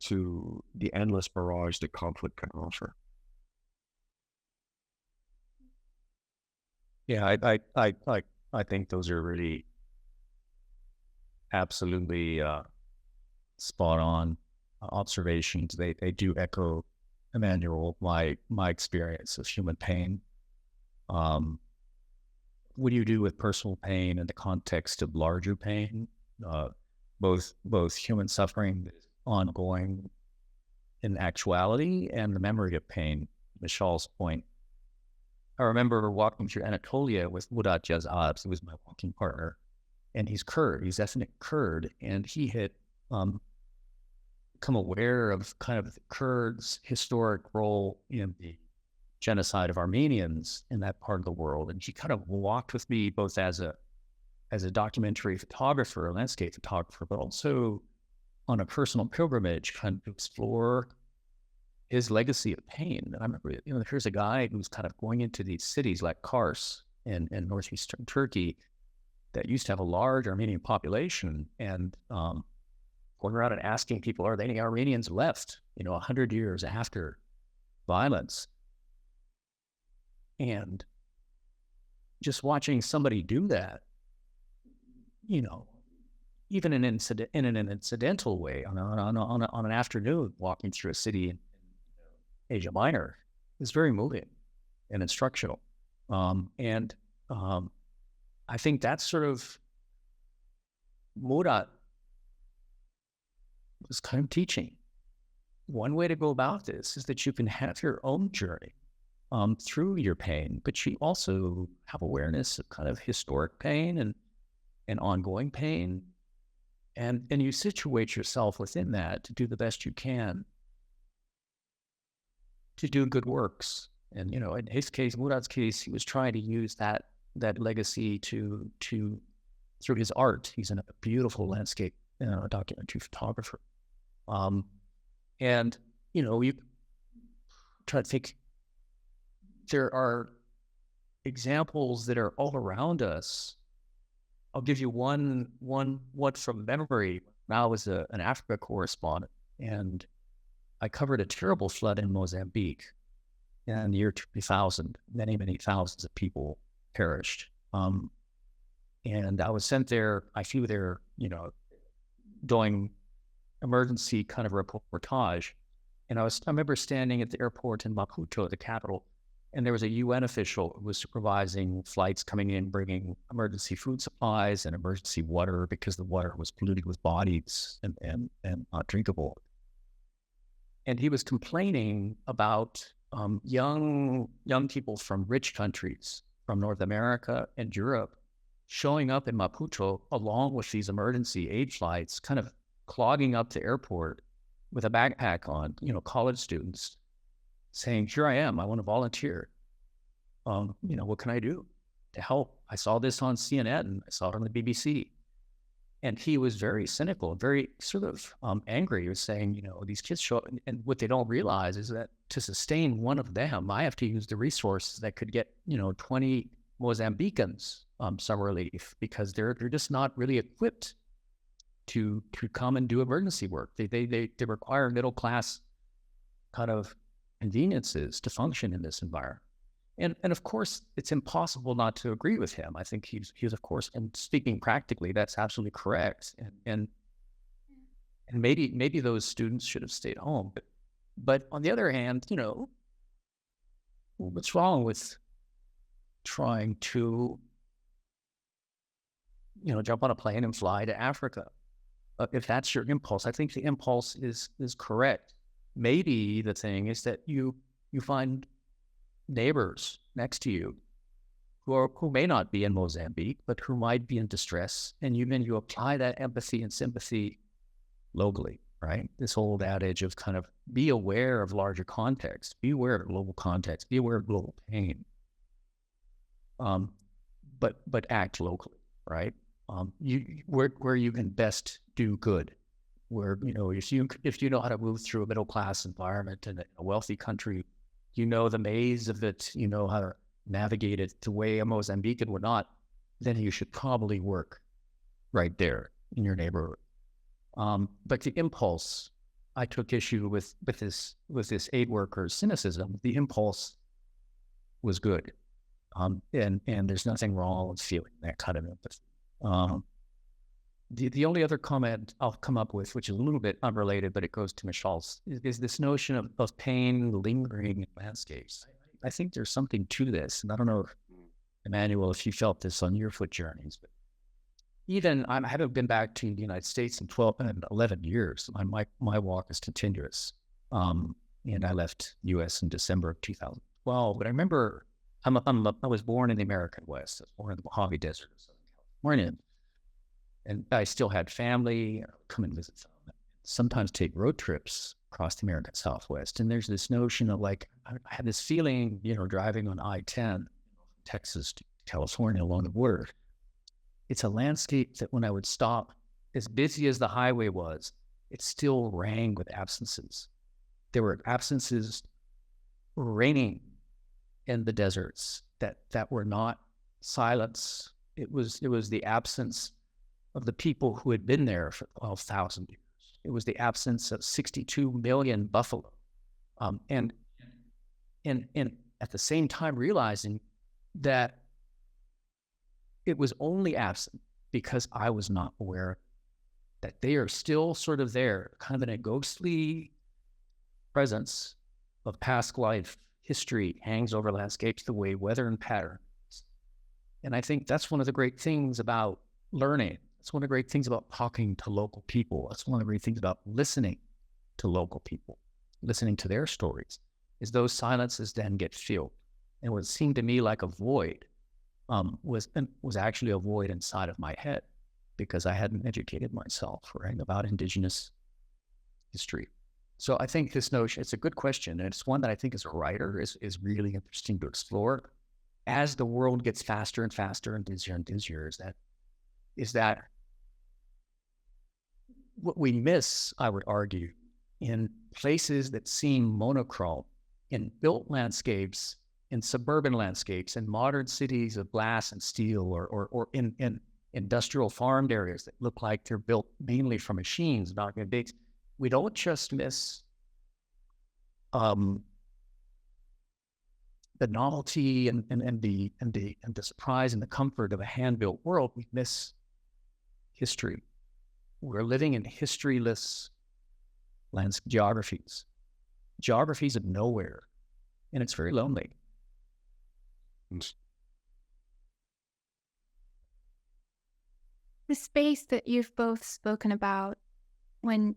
to the endless barrage that conflict can offer. Yeah, I think those are really absolutely spot on observations. They do echo, Emmanuel, my experience of human pain. What do you do with personal pain in the context of larger pain? Both human suffering that is ongoing in actuality and the memory of pain. Michal's point. I remember walking through Anatolia with Murat Yazab, who was my walking partner, and he's Kurd, he's ethnic Kurd, and he had become aware of kind of the Kurds' historic role in the genocide of Armenians in that part of the world. And he kind of walked with me both as a documentary photographer, a landscape photographer, but also on a personal pilgrimage, kind of to explore his legacy of pain. And I remember, here's a guy who's kind of going into these cities like Kars in northeastern Turkey that used to have a large Armenian population, and going around and asking people, are there any Armenians left, 100 years after violence? And just watching somebody do that, even in an incidental way, on an afternoon walking through a city in Asia Minor, is very moving and instructional. And I think that's sort of Murat was kind of teaching. One way to go about this is that you can have your own journey through your pain, but you also have awareness of kind of historic pain and ongoing pain. And you situate yourself within that to do the best you can to do good works. And, in his case, Murat's case, he was trying to use that legacy to through his art. He's a beautiful landscape documentary photographer. And, you try to think, there are examples that are all around us. I'll give you one from memory. I was an Africa correspondent, and I covered a terrible flood in Mozambique in the year 2000. Many thousands of people perished. And I was sent there. I flew there, doing emergency kind of reportage. And I remember standing at the airport in Maputo, the capital, and there was a UN official who was supervising flights coming in, bringing emergency food supplies and emergency water because the water was polluted with bodies and not drinkable. And he was complaining about young people from rich countries, from North America and Europe, showing up in Maputo along with these emergency aid flights, kind of clogging up the airport with a backpack on, college students, saying, here I am, I want to volunteer. What can I do to help? I saw this on CNN, I saw it on the BBC. And he was very cynical, very sort of angry. He was saying, these kids show up, and what they don't realize is that to sustain one of them, I have to use the resources that could get, 20 Mozambicans some relief, because they're just not really equipped to come and do emergency work. They require middle class kind of conveniences to function in this environment. And of course, it's impossible not to agree with him. I think he's of course, and speaking practically, that's absolutely correct. And maybe those students should have stayed home. But on the other hand, what's wrong with trying to, jump on a plane and fly to Africa? If that's your impulse, I think the impulse is correct. Maybe the thing is that you find neighbors next to you who may not be in Mozambique, but who might be in distress, and you apply that empathy and sympathy locally, right? This old adage of kind of be aware of larger context, be aware of global context, be aware of global pain, but act locally, right? Where you can best do good, where if you know how to move through a middle class environment in a wealthy country, the maze of it, how to navigate it the way a Mozambican would not, then you should probably work right there in your neighborhood. But the impulse, I took issue with this aid worker's cynicism. The impulse was good. And there's nothing wrong with feeling that kind of empathy. The only other comment I'll come up with, which is a little bit unrelated, but it goes to Michelle's, is this notion of pain lingering in landscapes. I think there's something to this. And I don't know, Emmanuel, if you felt this on your foot journeys, but even I haven't been back to the United States in 12 and 11 years. My walk is continuous. And I left U.S. in December of 2012. But I remember I was born in the American West. I was born in the Mojave Desert of Southern California. And I still had family, come and visit them, sometimes take road trips across the American Southwest. And there's this notion of like, I had this feeling, driving on I-10, Texas to California along the border. It's a landscape that when I would stop, as busy as the highway was, it still rang with absences. There were absences reigning in the deserts that were not silence. It was the absence of the people who had been there for 12,000 years. It was the absence of 62 million buffalo. And at the same time realizing that it was only absent because I was not aware that they are still sort of there, kind of in a ghostly presence of past life history hangs over landscapes the way weather and patterns. And I think that's one of the great things about learning. It's one of the great things about talking to local people. That's one of the great things about listening to local people, listening to their stories, is those silences then get filled. And what seemed to me like a void was actually a void inside of my head because I hadn't educated myself, right, about Indigenous history. So I think this notion, it's a good question, and it's one that I think as a writer is really interesting to explore. As the world gets faster and faster and busier, is that what we miss, I would argue, in places that seem monochrome, in built landscapes, in suburban landscapes, in modern cities of glass and steel, or in industrial farmed areas that look like they're built mainly for machines, not in big. We don't just miss the novelty and the surprise and the comfort of a hand-built world. We miss history. We're living in historyless geographies of nowhere, and it's very lonely. The space that you've both spoken about, when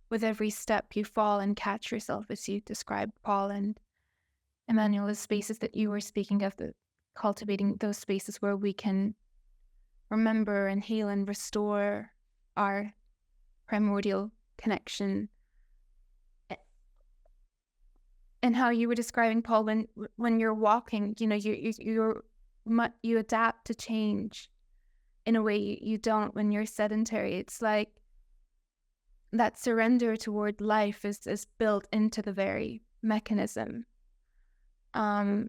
with every step you fall and catch yourself, as you described, Paul and Emmanuel, the spaces that you were speaking of, the cultivating those spaces where we can remember and heal and restore our primordial connection. And how you were describing, Paul, when you're walking, you adapt to change in a way you don't when you're sedentary. It's like that surrender toward life is built into the very mechanism. And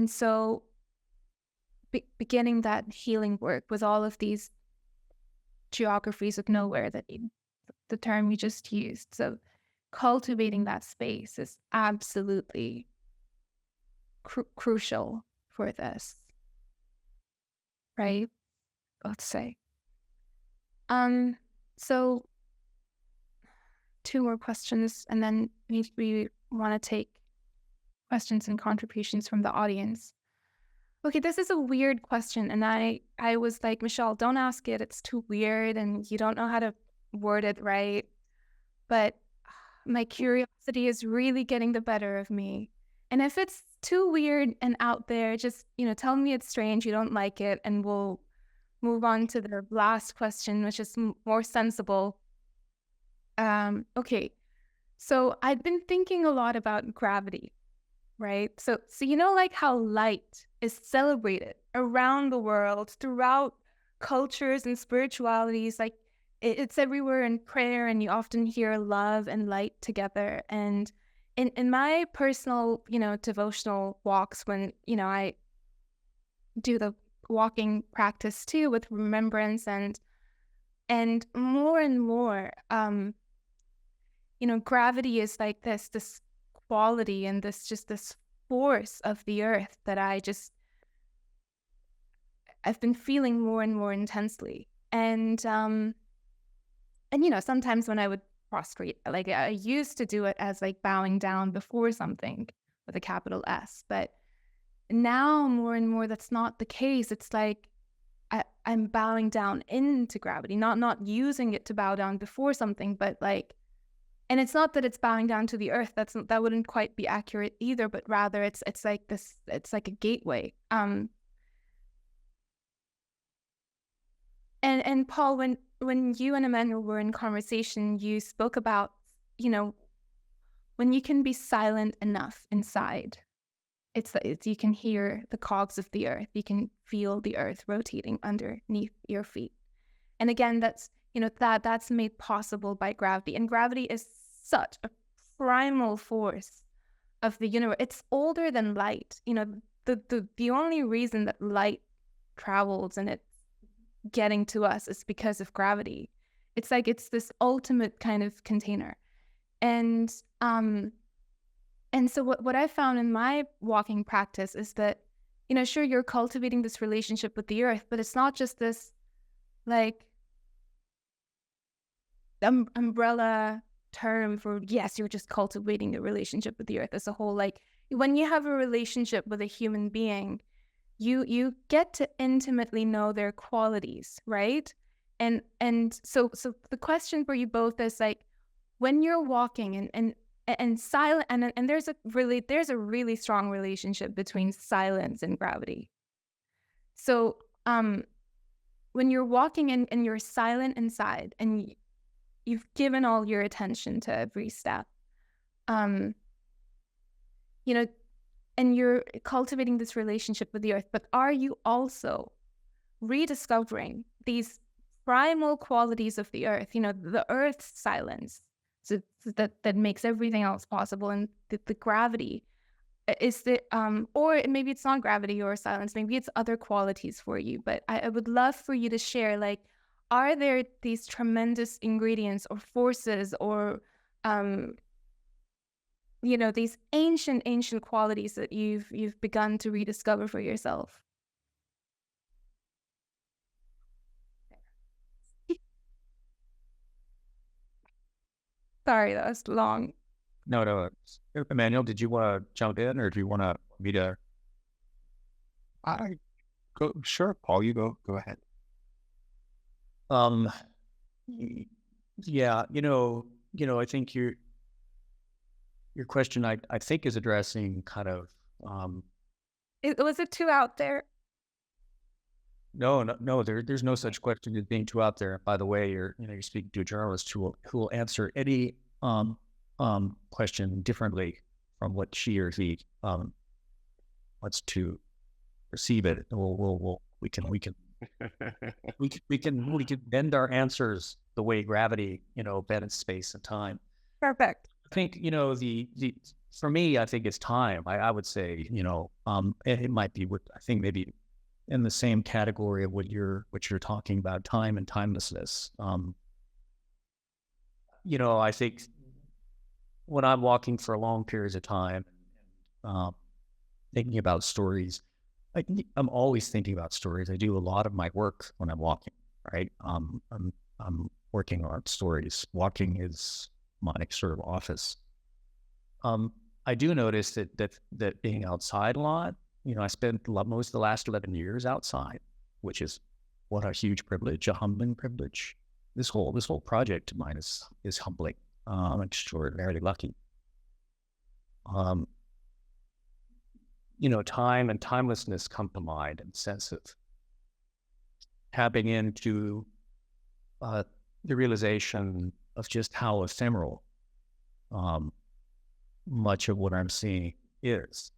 so beginning that healing work with all of these geographies of nowhere, the term you just used. So cultivating that space is absolutely crucial for this, right? Let's say. So 2 more questions, and then we want to take questions and contributions from the audience. Okay, this is a weird question, and I was like, Michelle, don't ask it. It's too weird, and you don't know how to word it right. But my curiosity is really getting the better of me. And if it's too weird and out there, just, tell me it's strange, you don't like it, and we'll move on to the last question, which is more sensible. Okay, so I've been thinking a lot about gravity, right? So like how light is celebrated around the world, throughout cultures and spiritualities, like it's everywhere in prayer, and you often hear love and light together. And in my personal, devotional walks, when, I do the walking practice too, with remembrance and more, gravity is like this quality and this force of the earth that I've been feeling more and more intensely. And sometimes when I would prostrate, like I used to do it as like bowing down before something with a capital S, but now more and more that's not the case. It's like I'm bowing down into gravity, not using it to bow down before something, but like, and it's not that it's bowing down to the earth. That wouldn't quite be accurate either, but rather it's like this, it's like a gateway. And Paul, when you and Emmanuel were in conversation, you spoke about, when you can be silent enough inside, it's you can hear the cogs of the earth. You can feel the earth rotating underneath your feet. And again, that's made possible by gravity. And gravity is such a primal force of the universe. It's older than light. The only reason that light travels and it's getting to us is because of gravity. It's like it's this ultimate kind of container. And so what I found in my walking practice is that, sure, you're cultivating this relationship with the earth, but it's not just this like umbrella term for, yes, you're just cultivating a relationship with the earth as a whole. Like when you have a relationship with a human being, you get to intimately know their qualities, right? And so the question for you both is like, when you're walking and silent, and there's a really strong relationship between silence and gravity. So when you're walking and you're silent inside and you've given all your attention to every step, and you're cultivating this relationship with the earth, but are you also rediscovering these primal qualities of the earth, the earth's silence, so that makes everything else possible, and the gravity is or maybe it's not gravity or silence, maybe it's other qualities for you, but I would love for you to share, like, are there these tremendous ingredients or forces or these ancient qualities that you've begun to rediscover for yourself? Sorry, that was long. No. Emmanuel, did you want to jump in, or do you want me to? I go, sure, Paul, you go ahead. Yeah, I think your question, I think, is addressing kind of. Was it too out there? No. There's no such question as being too out there. By the way, you're speaking to a journalist who will answer any question differently from what she or he wants to receive it. We can bend our answers the way gravity bends space and time. Perfect. I think for me, I think it's time. I would say it might be I think maybe in the same category of what you're talking about, time and timelessness. I think when I'm walking for long periods of time, thinking about stories, I'm always thinking about stories. I do a lot of my work when I'm walking, right? I'm working on stories. Walking is my sort of office. I do notice that being outside a lot, I spent most of the last 11 years outside, which is what a huge privilege, a humbling privilege. This whole project of mine is humbling. I'm extraordinarily lucky. Time and timelessness come to mind, in the sense of tapping into the realization of just how ephemeral much of what I'm seeing is,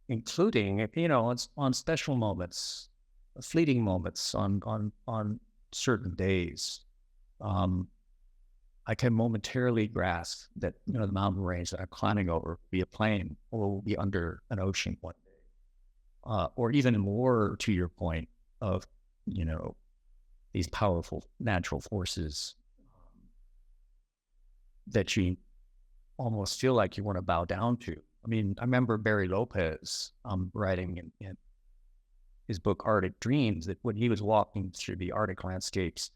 including on special moments, fleeting moments, on certain days. I can momentarily grasp that the mountain range that I'm climbing over will be a plain or will be under an ocean one day. or even more to your point of, these powerful natural forces that you almost feel like you want to bow down to. I mean, I remember Barry Lopez writing in his book Arctic Dreams that when he was walking through the Arctic landscapes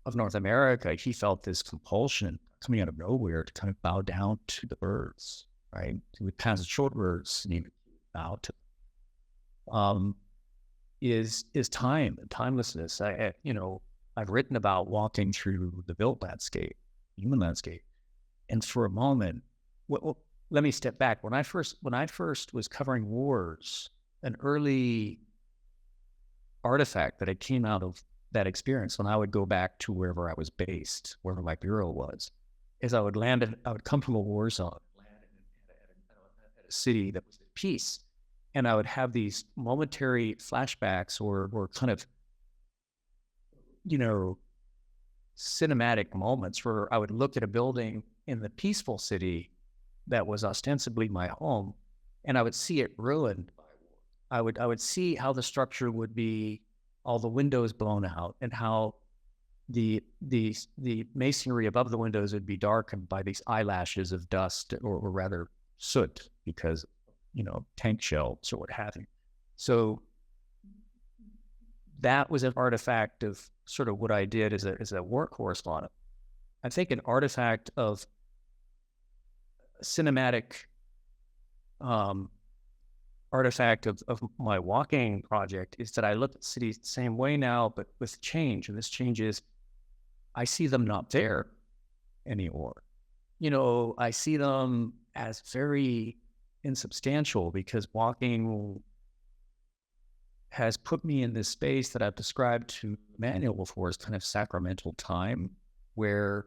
of North America, he felt this compulsion coming out of nowhere to kind of bow down to the birds, right? He would pass short birds and he would bow to is time and timelessness. I've written about walking through the built landscape, human landscape, and for a moment, let me step back. When I first was covering wars, an early artifact that came out of that experience, when I would go back to wherever I was based, wherever my bureau was, is I would come from a war zone, land at a city that was at peace. And I would have these momentary flashbacks or kind of, cinematic moments where I would look at a building in the peaceful city that was ostensibly my home, and I would see it ruined by war. I would see how the structure would be, all the windows blown out, and how the masonry above the windows would be darkened by these eyelashes of dust, or rather soot, because tank shells or what have you. So that was an artifact of sort of what I did as a war correspondent. I think an artifact of cinematic artifact of my walking project is that I look at cities the same way now, but with change. And this change is I see them not there anymore. I see them as very insubstantial because walking has put me in this space that I've described to Emmanuel before as kind of sacramental time, where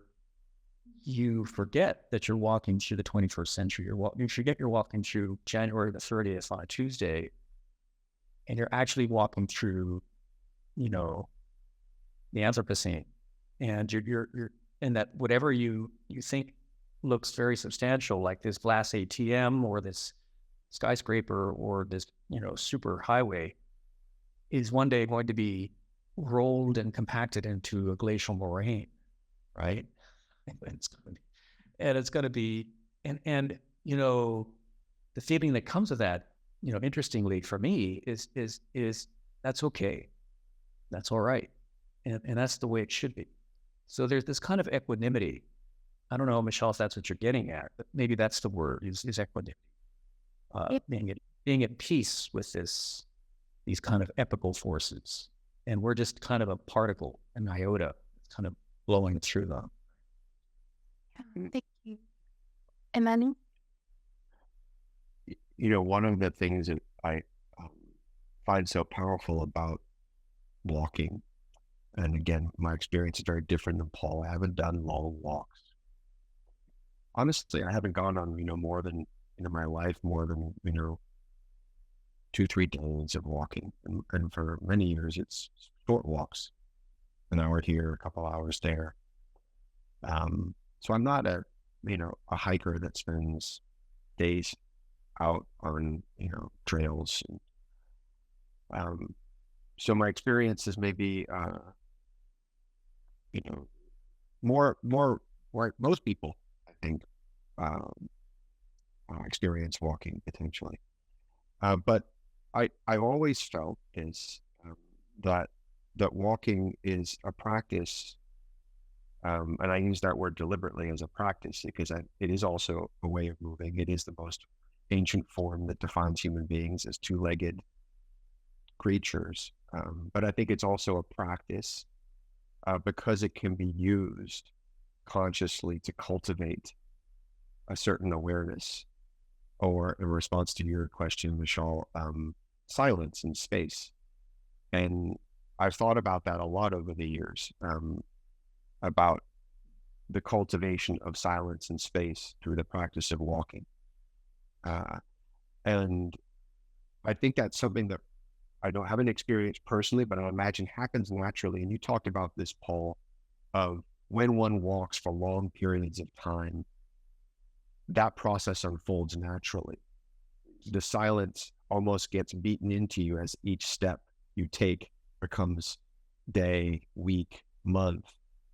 you forget that you're walking through the 21st century. You forget you're walking through January the 30th on a Tuesday, and you're actually walking through, the Anthropocene, and you're and that whatever you think looks very substantial, like this glass ATM or this skyscraper or this, super highway, is one day going to be rolled and compacted into a glacial moraine, right? It's going to be, and the feeling that comes with that, interestingly for me is that's okay, that's all right, and that's the way it should be. So there's this kind of equanimity. I don't know, Michelle, if that's what you're getting at, but maybe that's the word, is equanimity. Being at peace with these kind of epical forces. And we're just kind of a particle, an iota, kind of blowing through them. Thank you. Emmanuel? One of the things that I find so powerful about walking, and again, my experience is very different than Paul. I haven't done long walks. Honestly, I haven't gone on, more than, my life, more than, 2-3 days of walking. And for many years, it's short walks, an hour here, a couple hours there. So I'm not a hiker that spends days out on, trails. So my experience is maybe, more like most people, I think, experience walking potentially. But I've always felt is that walking is a practice, and I use that word deliberately as a practice because it is also a way of moving. It is the most ancient form that defines human beings as two-legged creatures. But I think it's also a practice because it can be used consciously to cultivate a certain awareness, or in response to your question, Michelle, silence and space. And I've thought about that a lot over the years, about the cultivation of silence and space through the practice of walking. And I think that's something that I haven't experienced personally, but I imagine happens naturally. And you talked about this, Paul, of when one walks for long periods of time, that process unfolds naturally. The silence almost gets beaten into you as each step you take becomes day, week, month.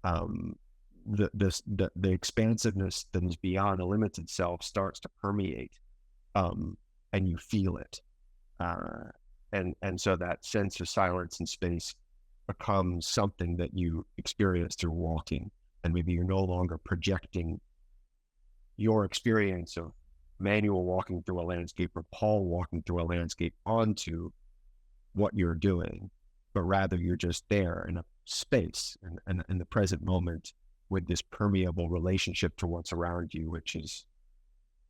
The expansiveness that is beyond a limited self starts to permeate, and you feel it. And so that sense of silence and space becomes something that you experience through walking. And maybe you're no longer projecting your experience of Emmanuel walking through a landscape or Paul walking through a landscape onto what you're doing, but rather you're just there in a space and in the present moment with this permeable relationship to what's around you, which is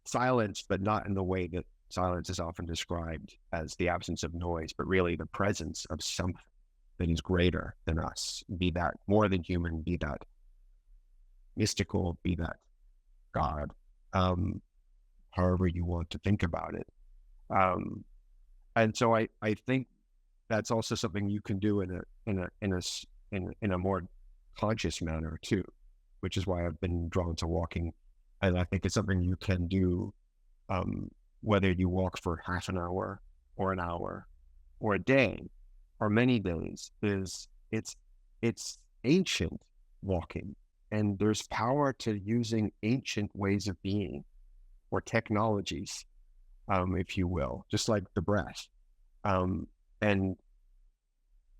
silence, but not in the way that silence is often described as the absence of noise, but really the presence of something that is greater than us, be that more than human, be that mystical, be that God, however you want to think about it. And so I think that's also something you can do in a more conscious manner too, which is why I've been drawn to walking. And I think it's something you can do, whether you walk for half an hour or an hour or a day or many days. It's ancient walking, and there's power to using ancient ways of being or technologies, if you will, just like the breath. And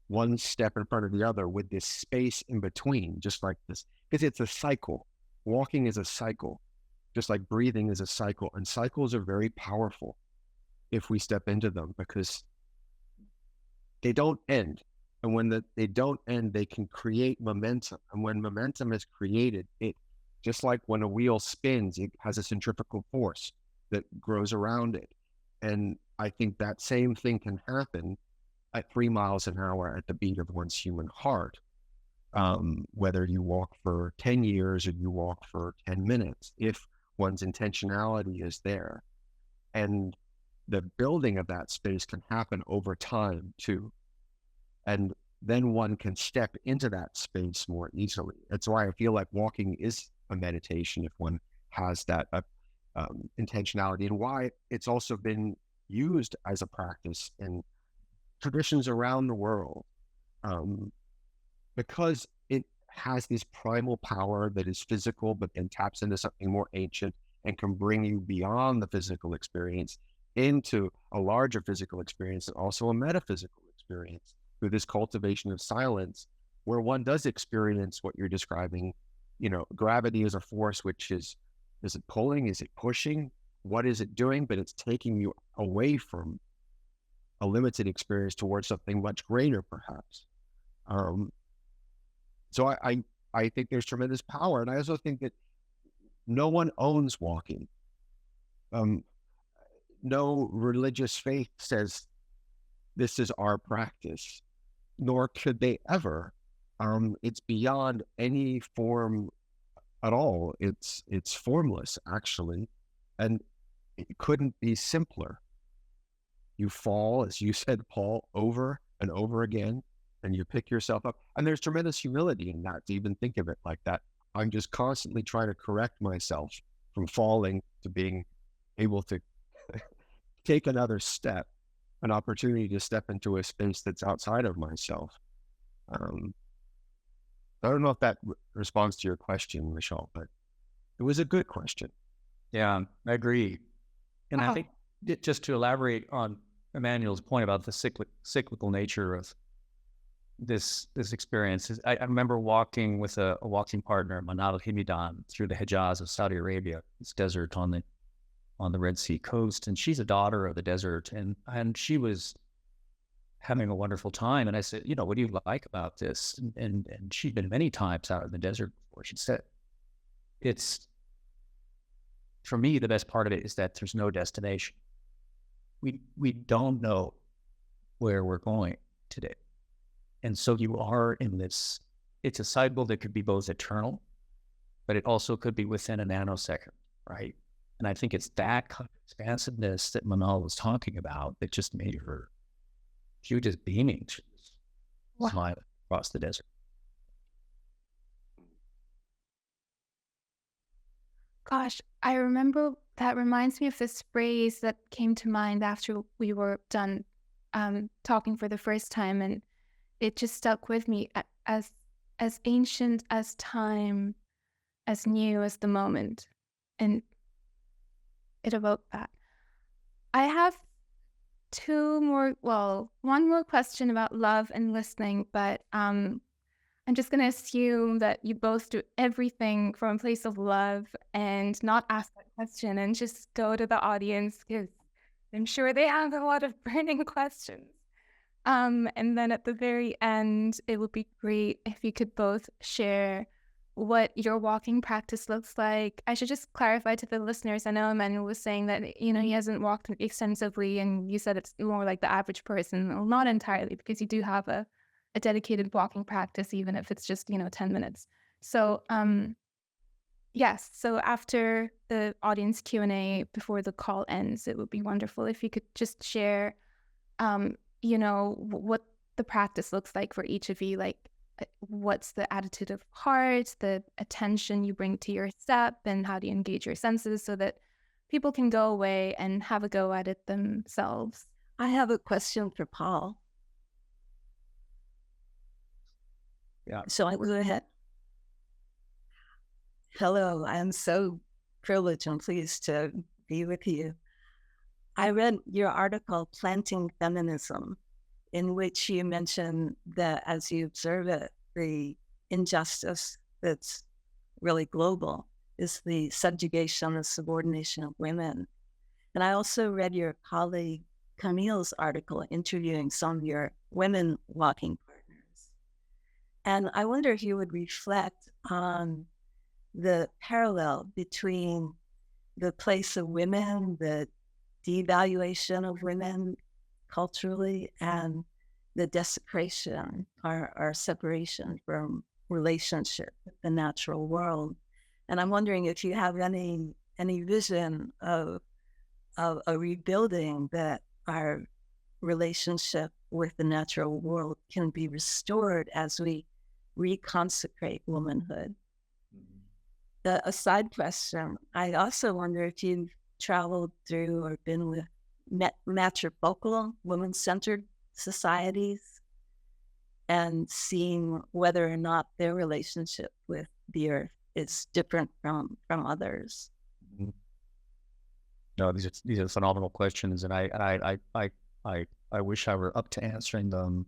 one step in front of the other with this space in between, just like this, because it's a cycle. Walking is a cycle, just like breathing is a cycle. And cycles are very powerful if we step into them, because they don't end. And when they don't end, they can create momentum. And when momentum is created, it, just like when a wheel spins, it has a centrifugal force that grows around it. And I think that same thing can happen at 3 miles an hour at the beat of one's human heart, whether you walk for 10 years or you walk for 10 minutes, if one's intentionality is there. And the building of that space can happen over time too. And then one can step into that space more easily. That's why I feel like walking is a meditation if one has that intentionality, and why it's also been used as a practice in traditions around the world, because it has this primal power that is physical, but then taps into something more ancient and can bring you beyond the physical experience into a larger physical experience and also a metaphysical experience through this cultivation of silence, where one does experience what you're describing. Gravity is a force which is it pulling? Is it pushing? What is it doing? But it's taking you away from a limited experience towards something much greater, perhaps. So I think there's tremendous power. And I also think that no one owns walking. No religious faith says this is our practice, nor could they ever. It's beyond any form at all. It's formless, actually, and it couldn't be simpler. You fall, as you said, Paul, over and over again, and you pick yourself up. And there's tremendous humility in that, to even think of it like that. I'm just constantly trying to correct myself from falling to being able to take another step, an opportunity to step into a space that's outside of myself. I don't know if that responds to your question, Michelle, but it was a good question. Yeah, I agree. And I think just to elaborate on Emmanuel's point about the cyclical nature of this experience, I remember walking with a walking partner, Manal Himidan, through the Hijaz of Saudi Arabia, this desert on the Red Sea coast. And she's a daughter of the desert, and she was having a wonderful time. And I said, what do you like about this? And she'd been many times out in the desert before. She said, for me, the best part of it is that there's no destination. We don't know where we're going today. And so you are in this, it's a cycle that could be both eternal, but it also could be within a nanosecond, right? And I think it's that kind of expansiveness that Manal was talking about that just made her, she was just beaming, she was smiling across the desert. Gosh, I remember that reminds me of this phrase that came to mind after we were done talking for the first time, and it just stuck with me as ancient as time, as new as the moment, and it evoked that. I have one more question about love and listening, but I'm just going to assume that you both do everything from a place of love and not ask that question and just go to the audience, because I'm sure they have a lot of burning questions. And then at the very end, it would be great if you could both share what your walking practice looks like. I should just clarify to the listeners, I know Emmanuel was saying that, he hasn't walked extensively, and you said it's more like the average person. Well, not entirely, because you do have a dedicated walking practice, even if it's just, 10 minutes. So, yes. So after the audience Q&A, before the call ends, it would be wonderful if you could just share, what the practice looks like for each of you, like what's the attitude of heart, the attention you bring to your step, and how do you engage your senses so that people can go away and have a go at it themselves. I have a question for Paul. Yeah. So I go ahead. Hello, I am so privileged and pleased to be with you. I read your article, Planting Feminism, in which you mentioned that as you observe it, the injustice that's really global is the subjugation and subordination of women. And I also read your colleague Camille's article interviewing some of your women walking partners. And I wonder if you would reflect on the parallel between the place of women, the devaluation of women culturally, and the desecration or separation from relationship with the natural world. And I'm wondering if you have any vision of a rebuilding that our relationship with the natural world can be restored as we reconsecrate womanhood. A side question, I also wonder if you've traveled through or been with matrifocal, women-centered societies and seen whether or not their relationship with the earth is different from others. No, these are phenomenal questions, and I wish I were up to answering them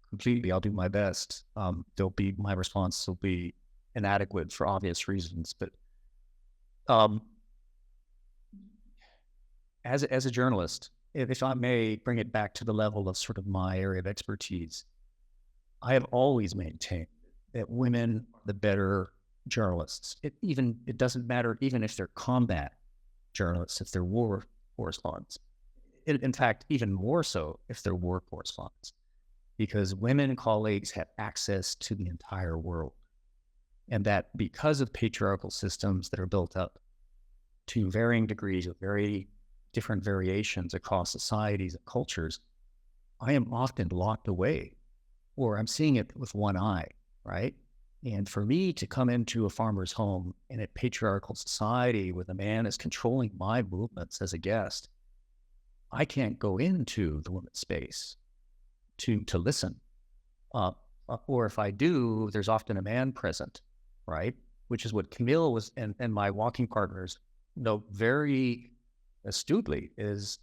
completely. I'll do my best. My response will be inadequate for obvious reasons, but as a journalist, if I may bring it back to the level of sort of my area of expertise, I have always maintained that women are the better journalists. It doesn't matter even if they're combat journalists, if they're war correspondents. In fact, even more so if they're war correspondents, because women colleagues have access to the entire world. And that because of patriarchal systems that are built up to varying degrees of very different variations across societies and cultures, I am often locked away, or I'm seeing it with one eye, right? And for me to come into a farmer's home in a patriarchal society where the man is controlling my movements as a guest, I can't go into the women's space to listen. Or if I do, there's often a man present, right? Which is what Camille was, and my walking partners know very astutely, is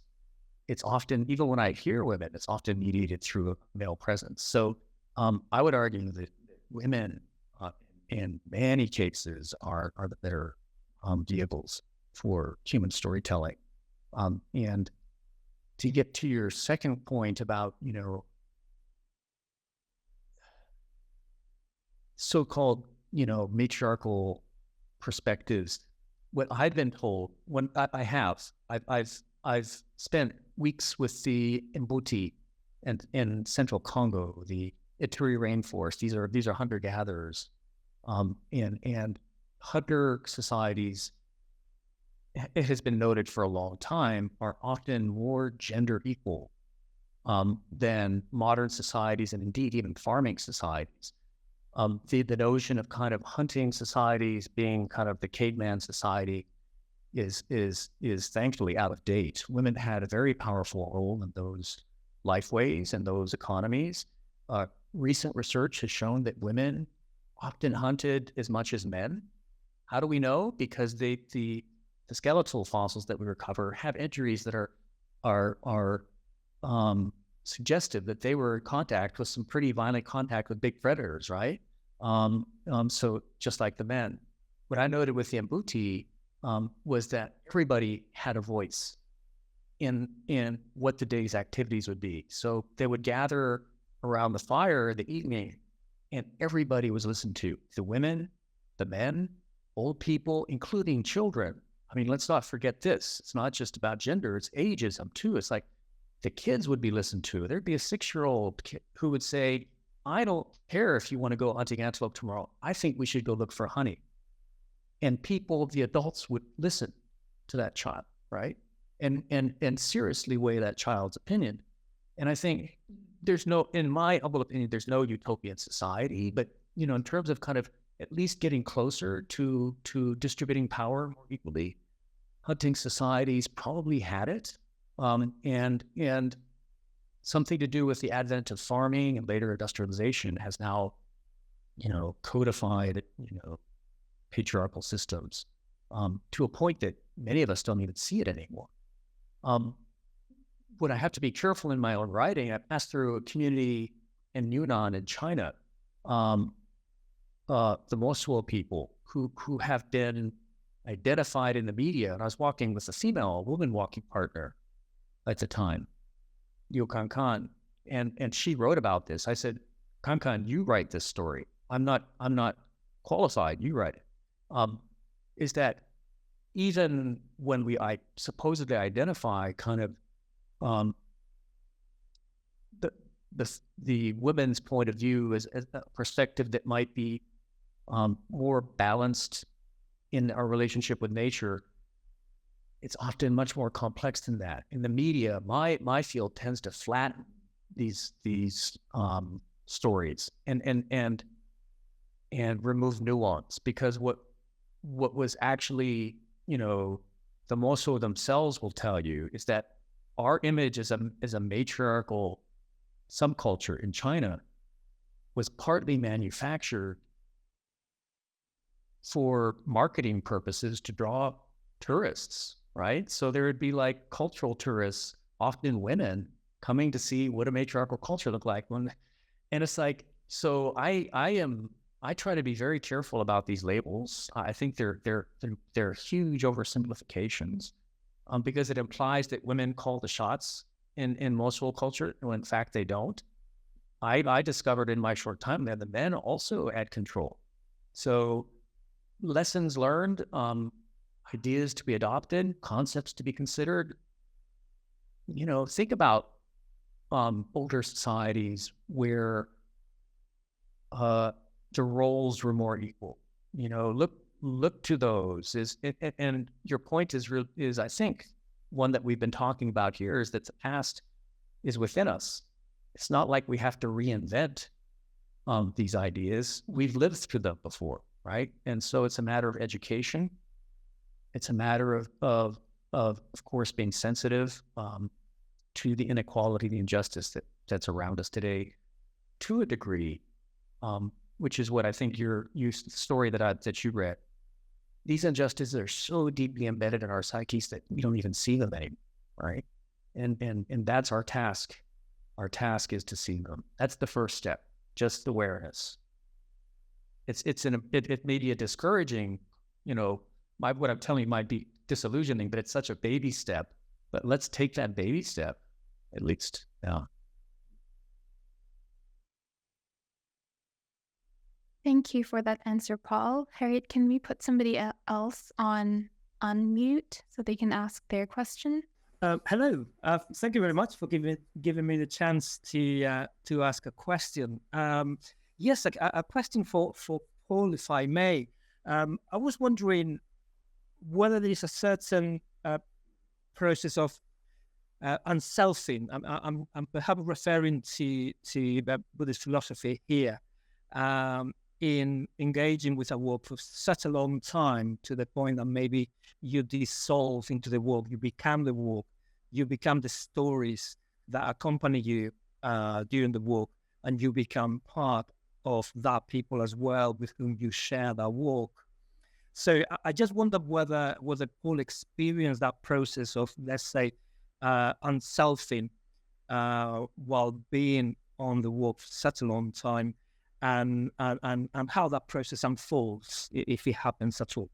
it's often, even when I hear women, it's often mediated through a male presence. So I would argue that women in many cases are the better vehicles for human storytelling. And to get to your second point about, so-called, matriarchal perspectives, what I've been told, when I've spent weeks with the Mbuti and in central Congo, the Ituri rainforest. These are hunter-gatherers, and hunter societies, it has been noted for a long time, are often more gender equal than modern societies, and indeed even farming societies. The notion of kind of hunting societies being kind of the caveman society is thankfully out of date. Women had a very powerful role in those lifeways and those economies. Recent research has shown that women often hunted as much as men. How do we know? Because the skeletal fossils that we recover have injuries that are suggestive that they were in contact with some pretty violent contact with big predators, right? So just like the men. What I noted with the Mbuti was that everybody had a voice in what the day's activities would be. So they would gather around the fire in the evening, and everybody was listened to. The women, the men, old people, including children. I mean, let's not forget this. It's not just about gender, it's ageism too. It's like the kids would be listened to. There'd be a 6-year-old kid who would say, I don't care if you want to go hunting antelope tomorrow. I think we should go look for honey. And people, the adults, would listen to that child, right? And seriously weigh that child's opinion. And I think in my humble opinion, there's no utopian society, but, in terms of kind of at least getting closer to distributing power more equally, hunting societies probably had it. And something to do with the advent of farming and later industrialization has now, codified, patriarchal systems to a point that many of us don't even see it anymore. When I have to be careful in my own writing, I passed through a community in Yunnan in China, the Mosuo people who have been identified in the media. And I was walking with a woman walking partner at the time, Liu Kankan, and she wrote about this. I said, Kankan, you write this story. I'm not qualified. You write it. Is that even when I supposedly identify kind of the women's point of view as a perspective that might be more balanced in our relationship with nature, it's often much more complex than that. In the media, my field tends to flatten these stories and remove nuance, because what was actually, the Mosuo themselves will tell you is that our image as a matriarchal subculture in China was partly manufactured for marketing purposes to draw tourists, right? So there would be like cultural tourists, often women, coming to see what a matriarchal culture looked like. And it's like, so I try to be very careful about these labels. I think they're huge oversimplifications, because it implies that women call the shots in Mosul culture, when in fact they don't. I discovered in my short time that the men also had control. So lessons learned, ideas to be adopted, concepts to be considered. Think about older societies where the roles were more equal. Look to those. And your point is I think one that we've been talking about here, is that the past is within us. It's not like we have to reinvent these ideas. We've lived through them before, right? And so it's a matter of education. It's a matter of course, being sensitive to the inequality, the injustice that's around us today, to a degree, which is what I think your story that you read. These injustices are so deeply embedded in our psyches that we don't even see them anymore, right? And that's our task. Our task is to see them. That's the first step, just awareness. It may be a discouraging, what I'm telling you might be disillusioning, but it's such a baby step. But let's take that baby step, at least. Yeah. Thank you for that answer, Paul. Harriet, can we put somebody else on unmute so they can ask their question? Hello. Thank you very much for giving me the chance to ask a question. Yes, a question for Paul, if I may. I was wondering whether there is a certain process of unselfing. I'm perhaps referring to Buddhist philosophy here. in engaging with a work for such a long time, to the point that maybe you dissolve into the work, you become the work, you become the stories that accompany you during the work, and you become part of that people as well with whom you share that work. So I just wonder whether Paul experienced that process of, let's say, unselfing while being on the work for such a long time, and how that process unfolds, if it happens at all.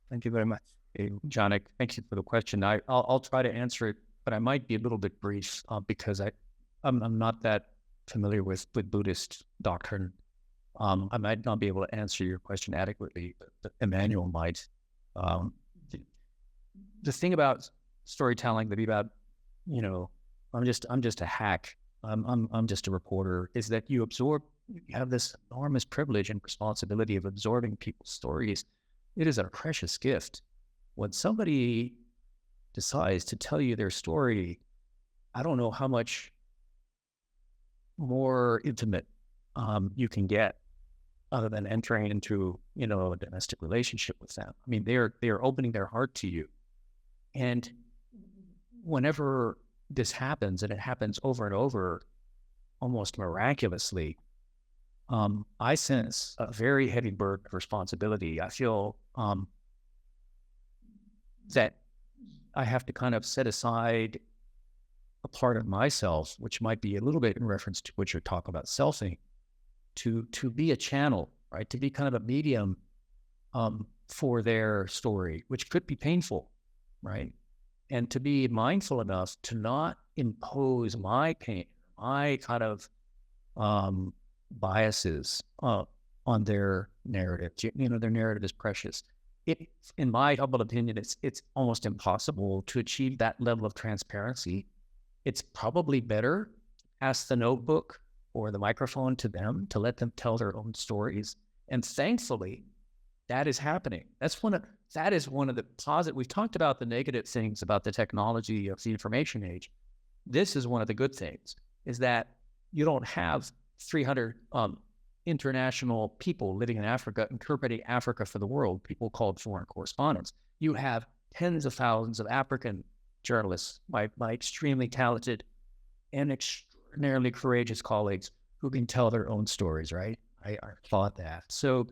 Thank you very much. Hey, Janik, thank you for the question. I'll try to answer it, but I might be a little bit brief because I'm not that familiar with Buddhist doctrine. I might not be able to answer your question adequately, but Emmanuel might. The thing about storytelling, I'm just a hack. I'm just a reporter. Is that you have this enormous privilege and responsibility of absorbing people's stories. It is a precious gift. When somebody decides to tell you their story, I don't know how much more intimate you can get, other than entering into, a domestic relationship with them. I mean, they are opening their heart to you. And whenever this happens, and it happens over and over, almost miraculously, I sense a very heavy burden of responsibility. I feel that I have to kind of set aside a part of myself, which might be a little bit in reference to what you're talking about, selfing, to be a channel, right? To be kind of a medium for their story, which could be painful, right? And to be mindful enough to not impose my pain, my kind of biases on their narrative. Their narrative is precious. In my humble opinion, it's almost impossible to achieve that level of transparency. It's probably better ask the notebook or the microphone to them, to let them tell their own stories. And thankfully, that is happening. That is one of the positive. We've talked about the negative things about the technology of the information age. This is one of the good things, is that you don't have 300 international people living in Africa, interpreting Africa for the world, people called foreign correspondents. You have tens of thousands of African journalists, my extremely talented and extraordinarily courageous colleagues who can tell their own stories, right? I applaud that. So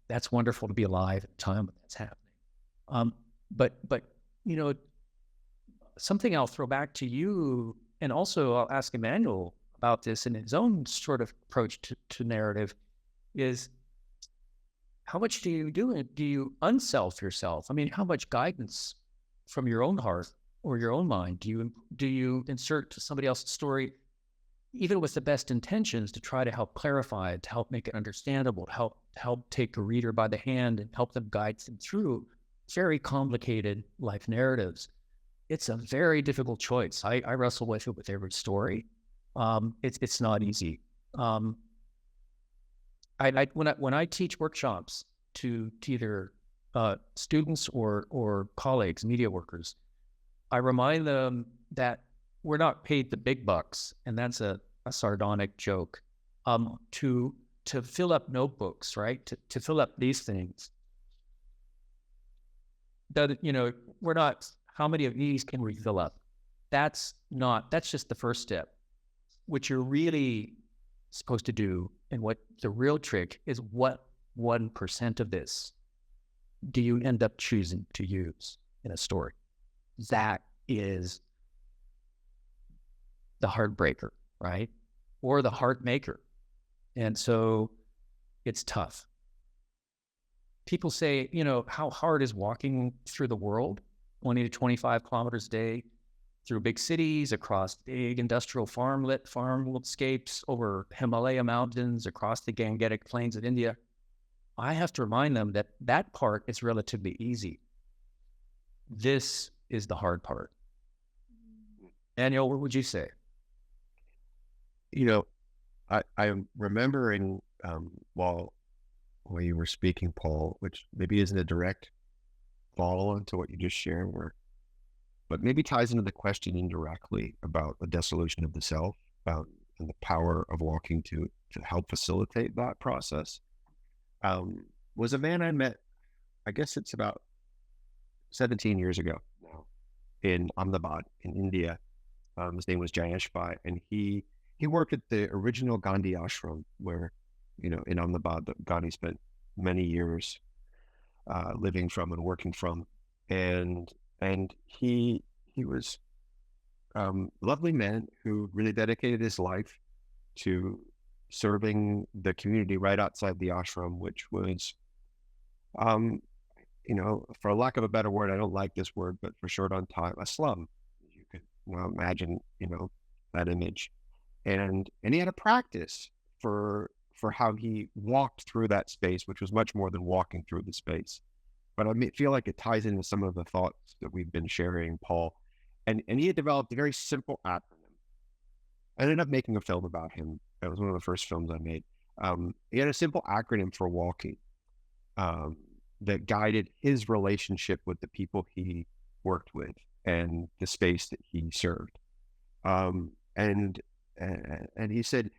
that's wonderful to be alive at the time when that's happening. But something I'll throw back to you, and also I'll ask Emmanuel about this in his own sort of approach to narrative, is how much do you unself yourself? I mean, how much guidance from your own heart or your own mind do you insert to somebody else's story, even with the best intentions, to try to help clarify it, to help make it understandable, to help take a reader by the hand and help them guide them through very complicated life narratives? It's a very difficult choice. I wrestle with it with every story. It's not easy. When I teach workshops to either students or colleagues, media workers, I remind them that we're not paid the big bucks, and that's a sardonic joke, to fill up notebooks, right? To fill up these things. That, we're not, how many of these can we fill up? That's just the first step. What you're really supposed to do, and what the real trick is, what 1% of this do you end up choosing to use in a story? That is the heartbreaker, right? Or the heart maker. And so it's tough. People say, how hard is walking through the world, 20 to 25 kilometers a day, through big cities, across big industrial farm landscapes, over Himalaya mountains, across the Gangetic plains of India. I have to remind them that part is relatively easy. This is the hard part. Daniel, what would you say? I'm remembering while you were speaking, Paul, which maybe isn't a direct follow-on to what you just shared, but maybe ties into the question indirectly about the dissolution of the self, and the power of walking help facilitate that process, was a man I met, I guess it's about 17 years ago now, in Ahmedabad in India. His name was Jayesh Pai, and he worked at the original Gandhi ashram where, in Ahmedabad, that Gandhi spent many years living from and working from. And he was a lovely man who really dedicated his life to serving the community right outside the ashram, which was, for lack of a better word, I don't like this word, but for short on time, a slum. You could imagine, that image. And he had a practice for how he walked through that space, which was much more than walking through the space. But I feel like it ties into some of the thoughts that we've been sharing, Paul. And he had developed a very simple acronym. I ended up making a film about him. That was one of the first films I made. He had a simple acronym for walking that guided his relationship with the people he worked with and the space that he served. And he said,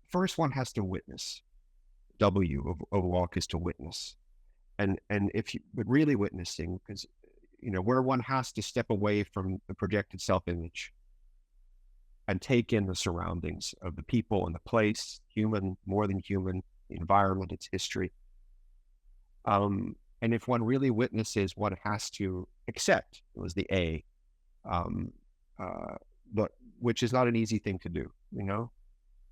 first one has to witness. W of walk is to witness. And if you, but really witnessing, because, where one has to step away from the projected self-image and take in the surroundings of the people and the place, human, more than human, the environment, its history. And if one really witnesses, one has to accept, it was the A, but which is not an easy thing to do,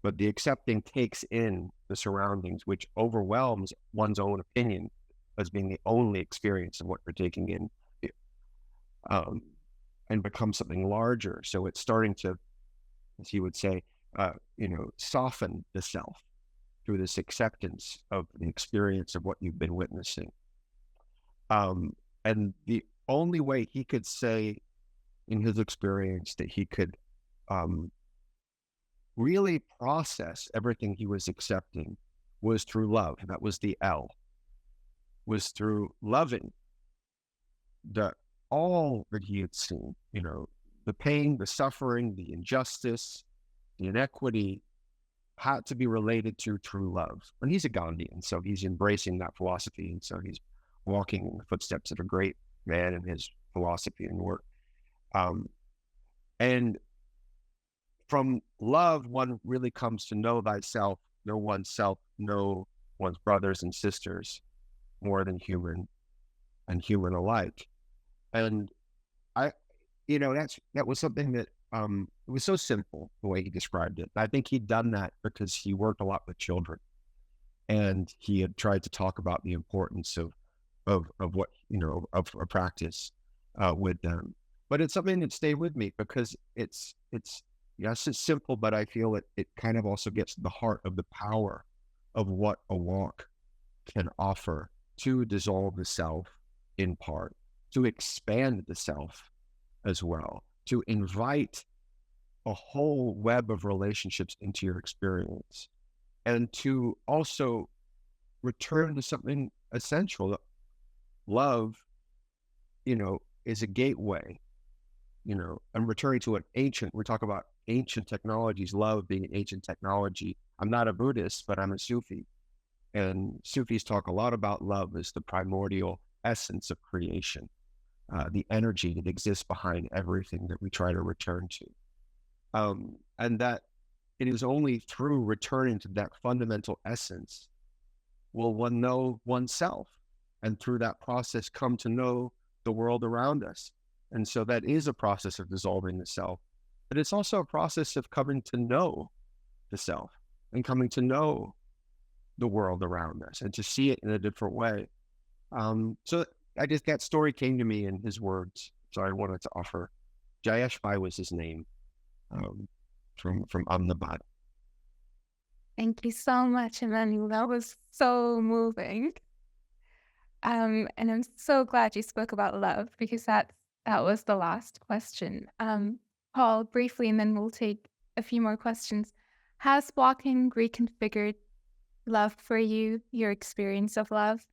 but the accepting takes in the surroundings, which overwhelms one's own opinion as being the only experience of what you're taking in, and becomes something larger. So it's starting to, as he would say, soften the self through this acceptance of the experience of what you've been witnessing. And the only way he could say in his experience that he could really process everything he was accepting was through love. That was the L, was through loving all that he had seen, the pain, the suffering, the injustice, the inequity, had to be related to true love. And he's a Gandhian, so he's embracing that philosophy. And so he's walking in the footsteps of a great man in his philosophy and work. And from love, one really comes to know thyself, know oneself, know one's brothers and sisters, more than human and human alike. And that was something that, it was so simple the way he described it. I think he'd done that because he worked a lot with children, and he had tried to talk about the importance of what, of a practice with them. But it's something that stayed with me because it's yes, it's simple, but I feel it kind of also gets to the heart of the power of what a walk can offer to dissolve the self in part, to expand the self as well, to invite a whole web of relationships into your experience, and to also return to something essential. Love, is a gateway, and returning to we talk about ancient technologies, love being an ancient technology. I'm not a Buddhist, but I'm a Sufi. And Sufis talk a lot about love as the primordial essence of creation, the energy that exists behind everything that we try to return to. And that it is only through returning to that fundamental essence will one know oneself, and through that process come to know the world around us. And so that is a process of dissolving the self, but it's also a process of coming to know the self and coming to know the world around us and to see it in a different way. So that story came to me in his words. So I wanted to offer. Jayesh Pai was his name, from Ahmedabad. Thank you so much, Emmanuel. That was so moving. And I'm so glad you spoke about love, because that was the last question. Paul, briefly, and then we'll take a few more questions. Has walking reconfigured love for you, your experience of love?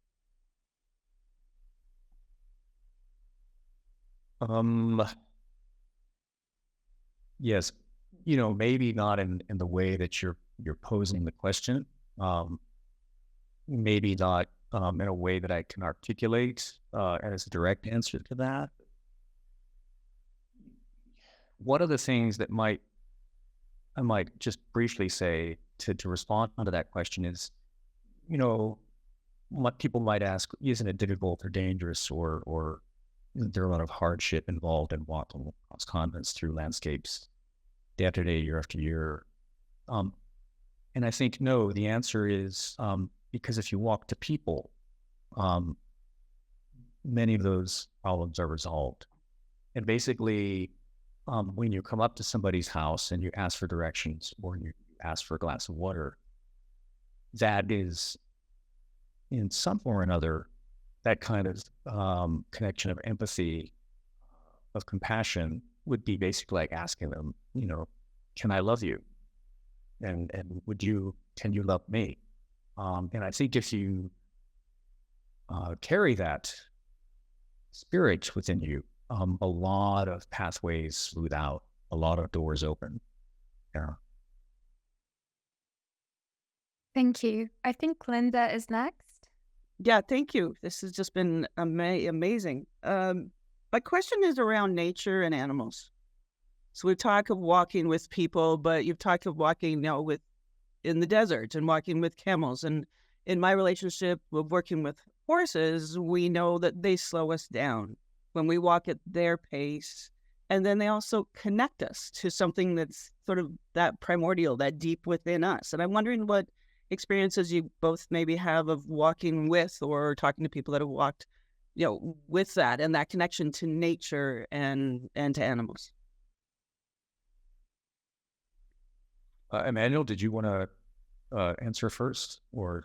Yes, maybe not in the way that you're you're posing the question. Maybe not in a way that I can articulate as a direct answer to that. One of the things that I might just briefly say to respond to that question is, what people might ask, isn't it difficult or dangerous, or isn't there a lot of hardship involved in walking across continents through landscapes day after day, year after year? And I think, no, the answer is because if you walk to people, many of those problems are resolved. And basically, when you come up to somebody's house and you ask for directions or you ask for a glass of water, that is, in some form or another, that kind of connection of empathy, of compassion, would be basically like asking them, can I love you? And can you love me? And I think if you carry that spirit within you, a lot of pathways smooth out, a lot of doors open. Yeah. Thank you. I think Linda is next. Yeah, thank you. This has just been amazing. My question is around nature and animals. So we've talked of walking with people, but you've talked of walking now in the desert and walking with camels. And in my relationship with working with horses, we know that they slow us down when we walk at their pace. And then they also connect us to something that's sort of that primordial, that deep within us. And I'm wondering what experiences you both maybe have of walking with or talking to people that have walked, with that and that connection to nature and to animals. Emmanuel, did you want to answer first, or?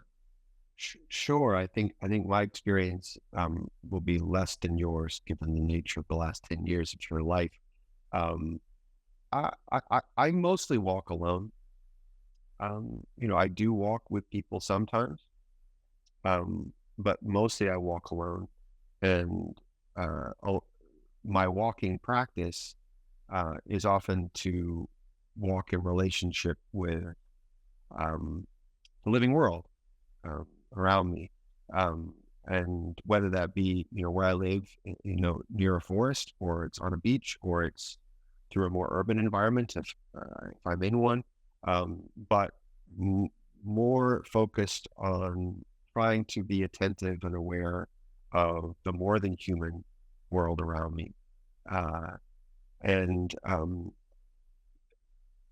Sure. I think my experience will be less than yours, given the nature of the last 10 years of your life. I mostly walk alone. I do walk with people sometimes, but mostly I walk alone. And my walking practice is often to walk in relationship with the living world around me, and whether that be where I live, near a forest, or it's on a beach, or it's through a more urban environment if I'm in one, but more focused on trying to be attentive and aware of the more than human world around me, and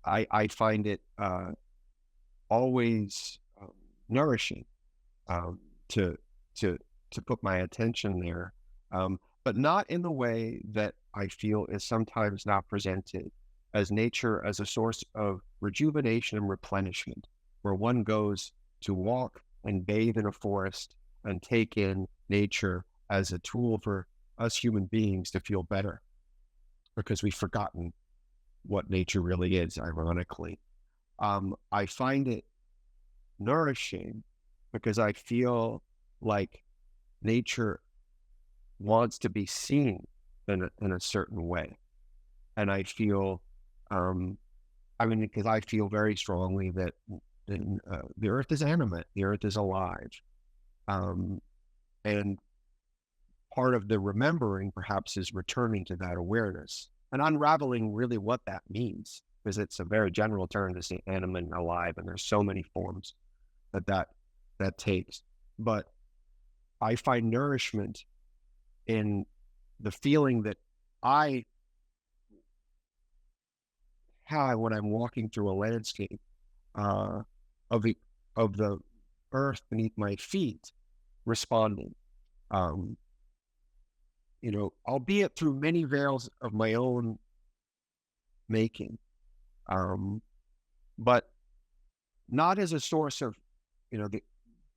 I find it always nourishing to put my attention there, but not in the way that I feel is sometimes not presented as nature as a source of rejuvenation and replenishment, where one goes to walk and bathe in a forest and take in nature as a tool for us human beings to feel better, because we've forgotten what nature really is, ironically. I find it nourishing because I feel like nature wants to be seen in a certain way. And I feel, because I feel very strongly that the earth is animate, the earth is alive. And part of the remembering perhaps is returning to that awareness and unraveling really what that means, because it's a very general term to say animate and alive, and there's so many forms that takes. But I find nourishment in the feeling that I have when I'm walking through a landscape of the earth beneath my feet responding, albeit through many veils of my own making, but not as a source of,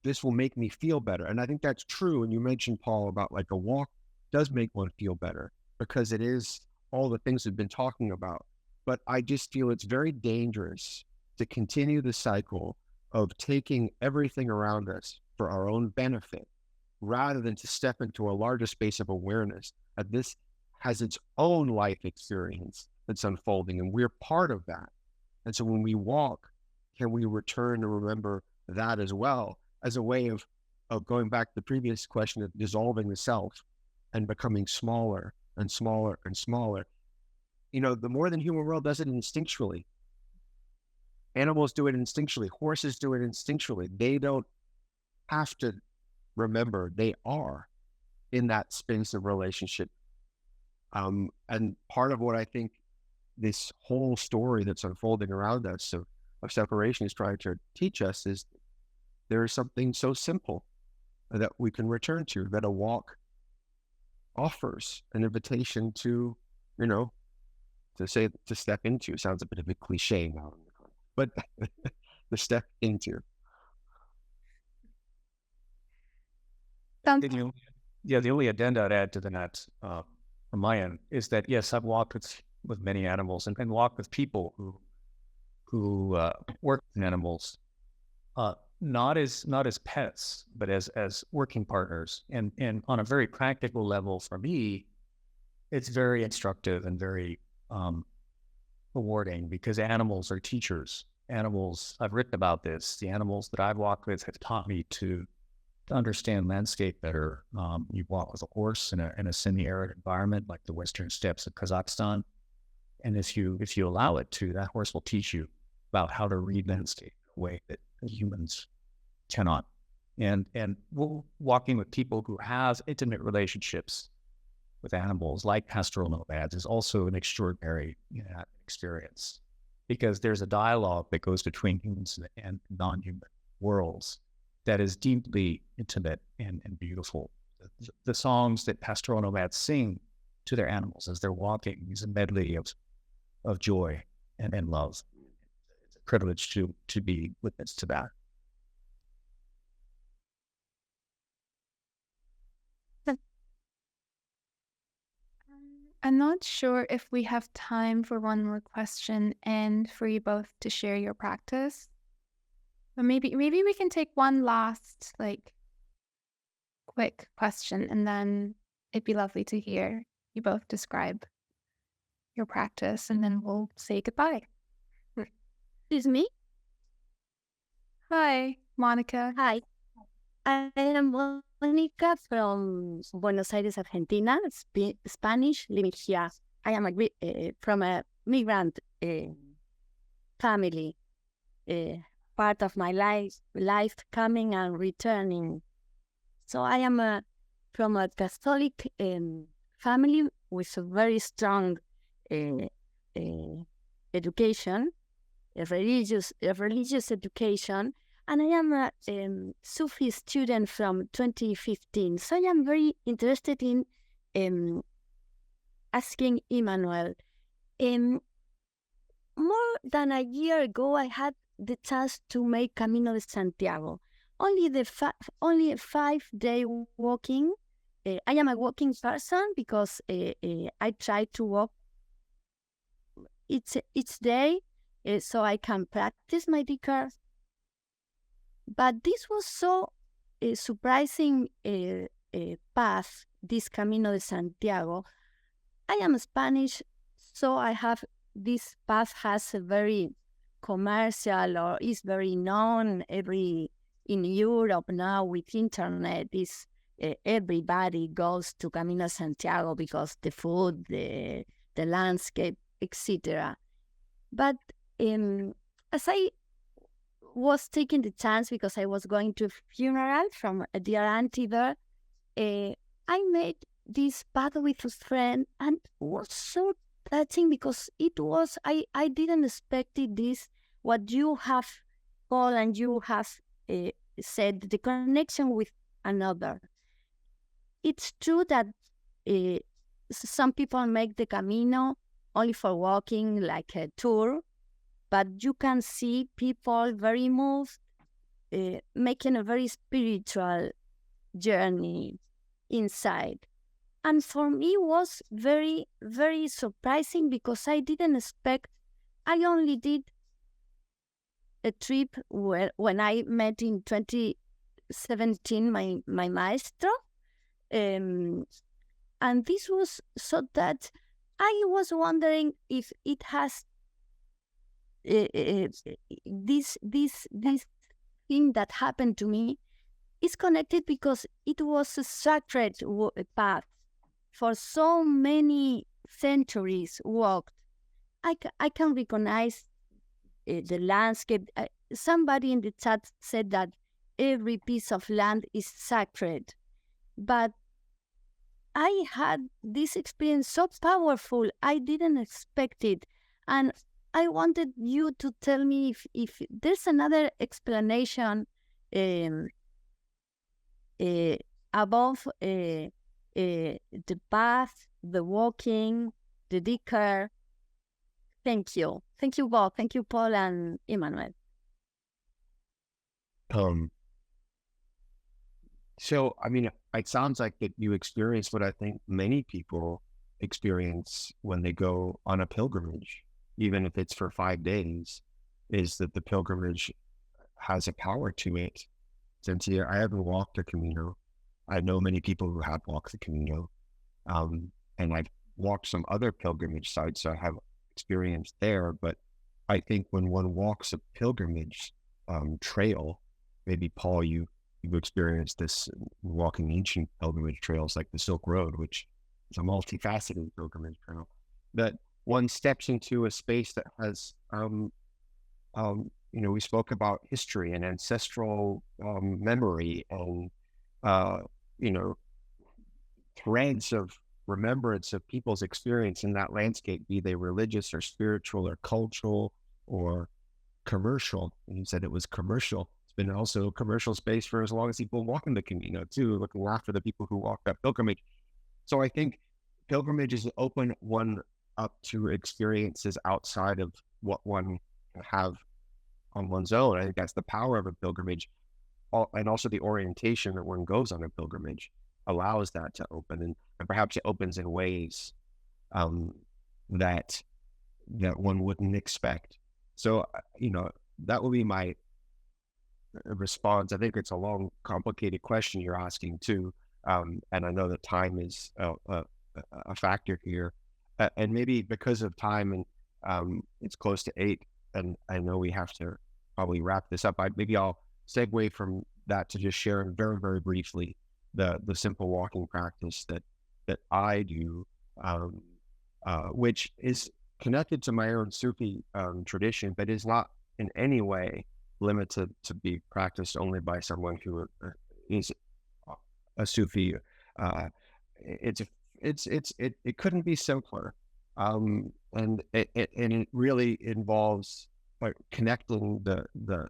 this will make me feel better. And I think that's true. And you mentioned, Paul, about like a walk does make one feel better because it is all the things we've been talking about. But I just feel it's very dangerous to continue the cycle of taking everything around us for our own benefit, rather than to step into a larger space of awareness that this has its own life experience that's unfolding, and we're part of that. And so when we walk, can we return and remember that as well, as a way of going back to the previous question of dissolving the self and becoming smaller and smaller and smaller. The more than human world does it instinctually. Animals do it instinctually. Horses do it instinctually. They don't have to remember. They are in that space of relationship. And part of what I think this whole story that's unfolding around us of separation is trying to teach us is there is something so simple that we can return to, that a walk offers an invitation to, to step into. Sounds a bit of a cliche now, but to step into. The only addenda I'd add to that from my end is that, yes, I've walked with many animals and walked with people who work with animals, not as pets, but as working partners. And on a very practical level for me, it's very instructive and very rewarding, because animals are teachers. Animals, I've written about this, the animals that I've walked with have taught me to understand landscape better. You walk with a horse in a semi-arid environment like the western steppes of Kazakhstan, and if you allow it to, that horse will teach you about how to read landscape in a way that humans cannot. And walking with people who have intimate relationships with animals, like pastoral nomads, is also an extraordinary experience, because there's a dialogue that goes between humans and non-human worlds that is deeply intimate and beautiful. The songs that pastoral nomads sing to their animals as they're walking is a medley of joy and love. It's a privilege to be witness to that. I'm not sure if we have time for one more question and for you both to share your practice. But maybe we can take one last, quick question, and then it'd be lovely to hear you both describe your practice, and then we'll say goodbye. Excuse me? Hi, Monica. Hi. I am Monica from Buenos Aires, Argentina, Spanish, living here. I am from a migrant family. Part of my life coming and returning. So I am from a Catholic family with a very strong education, a religious education, and I am a Sufi student from 2015. So I am very interested in asking Emmanuel. More than a year ago, I had the chance to make Camino de Santiago. Only a 5-day walking. I am a walking person because I try to walk each day so I can practice my Dakar. But this was so surprising path, this Camino de Santiago. I am Spanish, so I have this path has a very commercial, or is very known in Europe now with internet. Is everybody goes to Camino Santiago because the food, the landscape, etc. But as I was taking the chance, because I was going to a funeral from a dear auntie there, I made this path with a friend, and it was so touching because it was, I didn't expect this, what you have called and you have said, the connection with another. It's true that some people make the Camino only for walking, like a tour, but you can see people very moved, making a very spiritual journey inside. And for me, it was very, very surprising because I didn't expect. I only did a trip when I met in 2017 my maestro, and this was so that I was wondering if it has this thing that happened to me is connected because it was a sacred path for so many centuries walked. I can recognize the landscape. Somebody in the chat said that every piece of land is sacred, but I had this experience so powerful. I didn't expect it, and I wanted you to tell me if there's another explanation above the path, the walking, the dicker. Thank you. Thank you, Bob. Thank you, Paul and Emmanuel. So, I mean, it sounds like that you experience what I think many people experience when they go on a pilgrimage, even if it's for 5 days, is that the pilgrimage has a power to it. Since I haven't walked the Camino, I know many people who have walked the Camino, and I've walked some other pilgrimage sites, so I have experience there. But I think when one walks a pilgrimage trail, maybe Paul, you've experienced this walking ancient pilgrimage trails like the Silk Road, which is a multifaceted pilgrimage trail, that one steps into a space that has, we spoke about history and ancestral memory and, threads of remembrance of people's experience in that landscape, be they religious or spiritual or cultural or commercial. And you said it was commercial. It's been also a commercial space for as long as people walking the Camino too, looking after the people who walk that pilgrimage. So I think pilgrimages open one up to experiences outside of what one can have on one's own. I think that's the power of a pilgrimage, and also the orientation that one goes on a pilgrimage allows that to open, and perhaps it opens in ways that one wouldn't expect. So, that would be my response. I think it's a long, complicated question you're asking too, and I know that time is a factor here, and maybe because of time, and it's close to 8, and I know we have to probably wrap this up. Maybe I'll segue from that to just sharing very, very briefly the simple walking practice that I do, which is connected to my own Sufi tradition, but is not in any way limited to be practiced only by someone who is a Sufi. It couldn't be simpler, and it really involves connecting the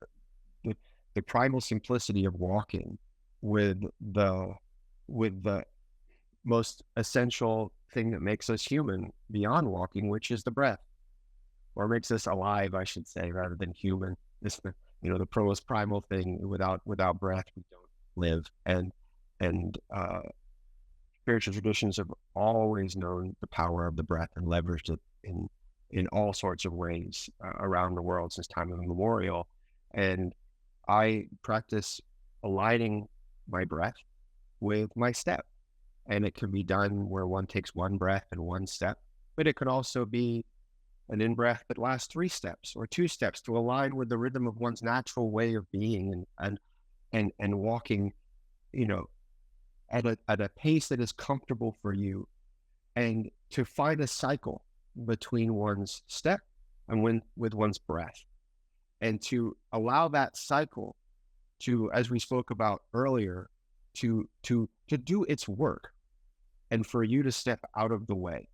primal simplicity of walking with the most essential thing that makes us human beyond walking, which is the breath, or makes us alive, I should say, rather than human. It's the most primal thing. Without breath, we don't live. And spiritual traditions have always known the power of the breath and leveraged it in all sorts of ways around the world since time immemorial. And I practice aligning my breath with my step. And it can be done where one takes one breath and one step, but it can also be an in-breath that lasts 3 steps or 2 steps to align with the rhythm of one's natural way of being and walking, at a pace that is comfortable for you, and to find a cycle between one's step and with one's breath, and to allow that cycle to, as we spoke about earlier, to do its work, and for you to step out of the way.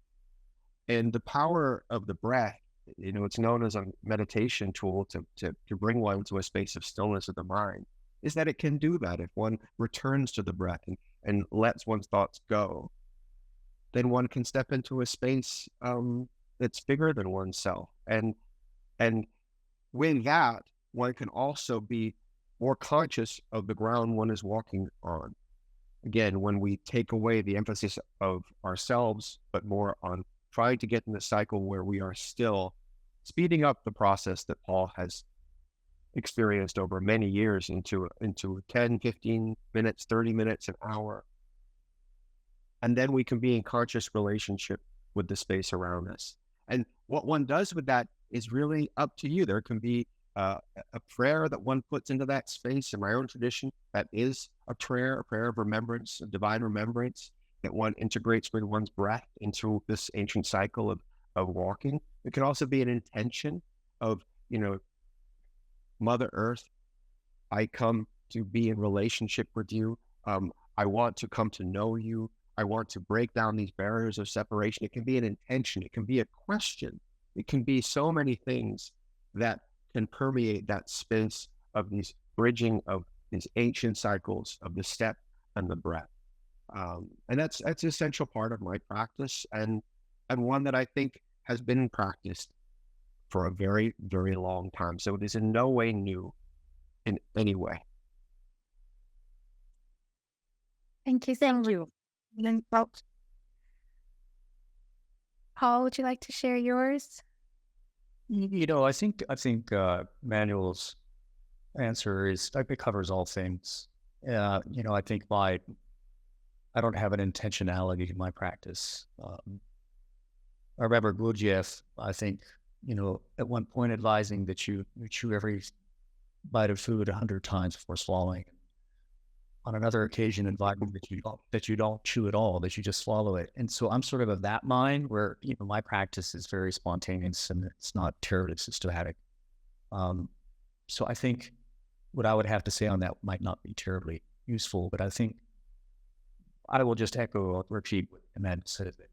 And the power of the breath, it's known as a meditation tool to bring one to a space of stillness of the mind, is that it can do that. If one returns to the breath and lets one's thoughts go, then one can step into a space that's bigger than oneself. And with that, one can also be more conscious of the ground one is walking on. Again, when we take away the emphasis of ourselves, but more on trying to get in the cycle where we are still, speeding up the process that Paul has experienced over many years into 10, 15 minutes, 30 minutes, an hour. And then we can be in conscious relationship with the space around us. And what one does with that is really up to you. There can be a prayer that one puts into that space. In my own tradition, that is a prayer of remembrance, a divine remembrance that one integrates with one's breath into this ancient cycle of walking. It can also be an intention of, Mother Earth, I come to be in relationship with you. I want to come to know you. I want to break down these barriers of separation. It can be an intention. It can be a question. It can be so many things that can permeate that space of these bridging of these ancient cycles of the step and the breath. And that's an essential part of my practice, and one that I think has been practiced for a very, very long time. So it is in no way new in any way. Thank you so much. Paul, would you like to share yours? I think Emmanuel's answer it covers all things. I think I don't have an intentionality in my practice. I remember Gurdjieff, I think, at one point advising that you chew every bite of food 100 times before swallowing. On another occasion, advising that you don't chew at all, that you just swallow it. And so I'm sort of that mind where my practice is very spontaneous and it's not terribly systematic. So I think what I would have to say on that might not be terribly useful, but I think I will just repeat what Emmanuel said. That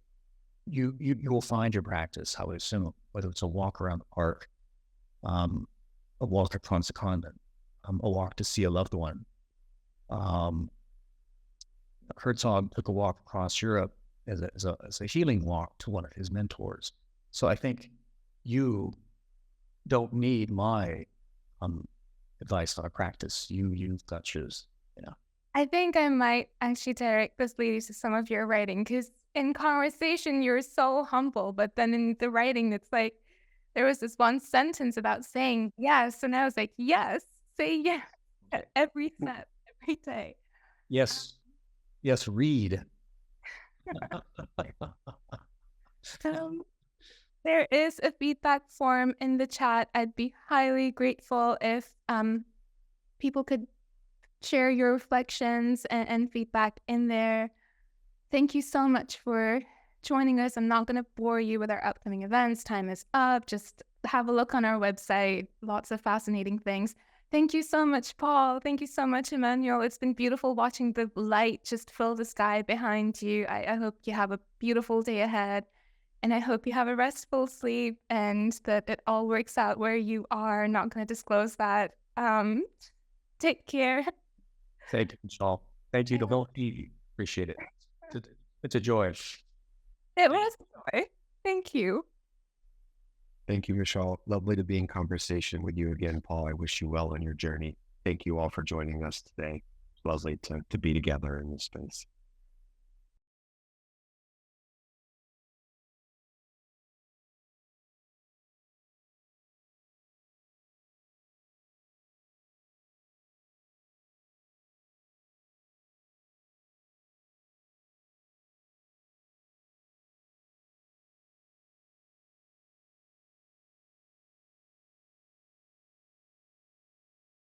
you will find your practice, I would assume, whether it's a walk around the park, a walk across the continent, a walk to see a loved one. Herzog took a walk across Europe as a healing walk to one of his mentors. So I think you don't need my advice on a practice. You've got yours. I think I might actually direct this lead to some of your writing, because in conversation you're so humble, but then in the writing it's like there was this one sentence about saying yes, and I was like, yes, say yes at every step, every day. Yes, read. There is a feedback form in the chat. I'd be highly grateful if people could share your reflections and feedback in there. Thank you so much for joining us. I'm not going to bore you with our upcoming events. Time is up. Just have a look on our website. Lots of fascinating things. Thank you so much, Paul. Thank you so much, Emmanuel. It's been beautiful watching the light just fill the sky behind you. I hope you have a beautiful day ahead, and I hope you have a restful sleep and that it all works out where you are. Not going to disclose that. Take care. Thank you, Michelle. Thank you to both of you. Appreciate it. It's a joy. It was a joy. Thank you. Thank you, Michelle. Lovely to be in conversation with you again, Paul. I wish you well on your journey. Thank you all for joining us today. It's lovely to be together in this space.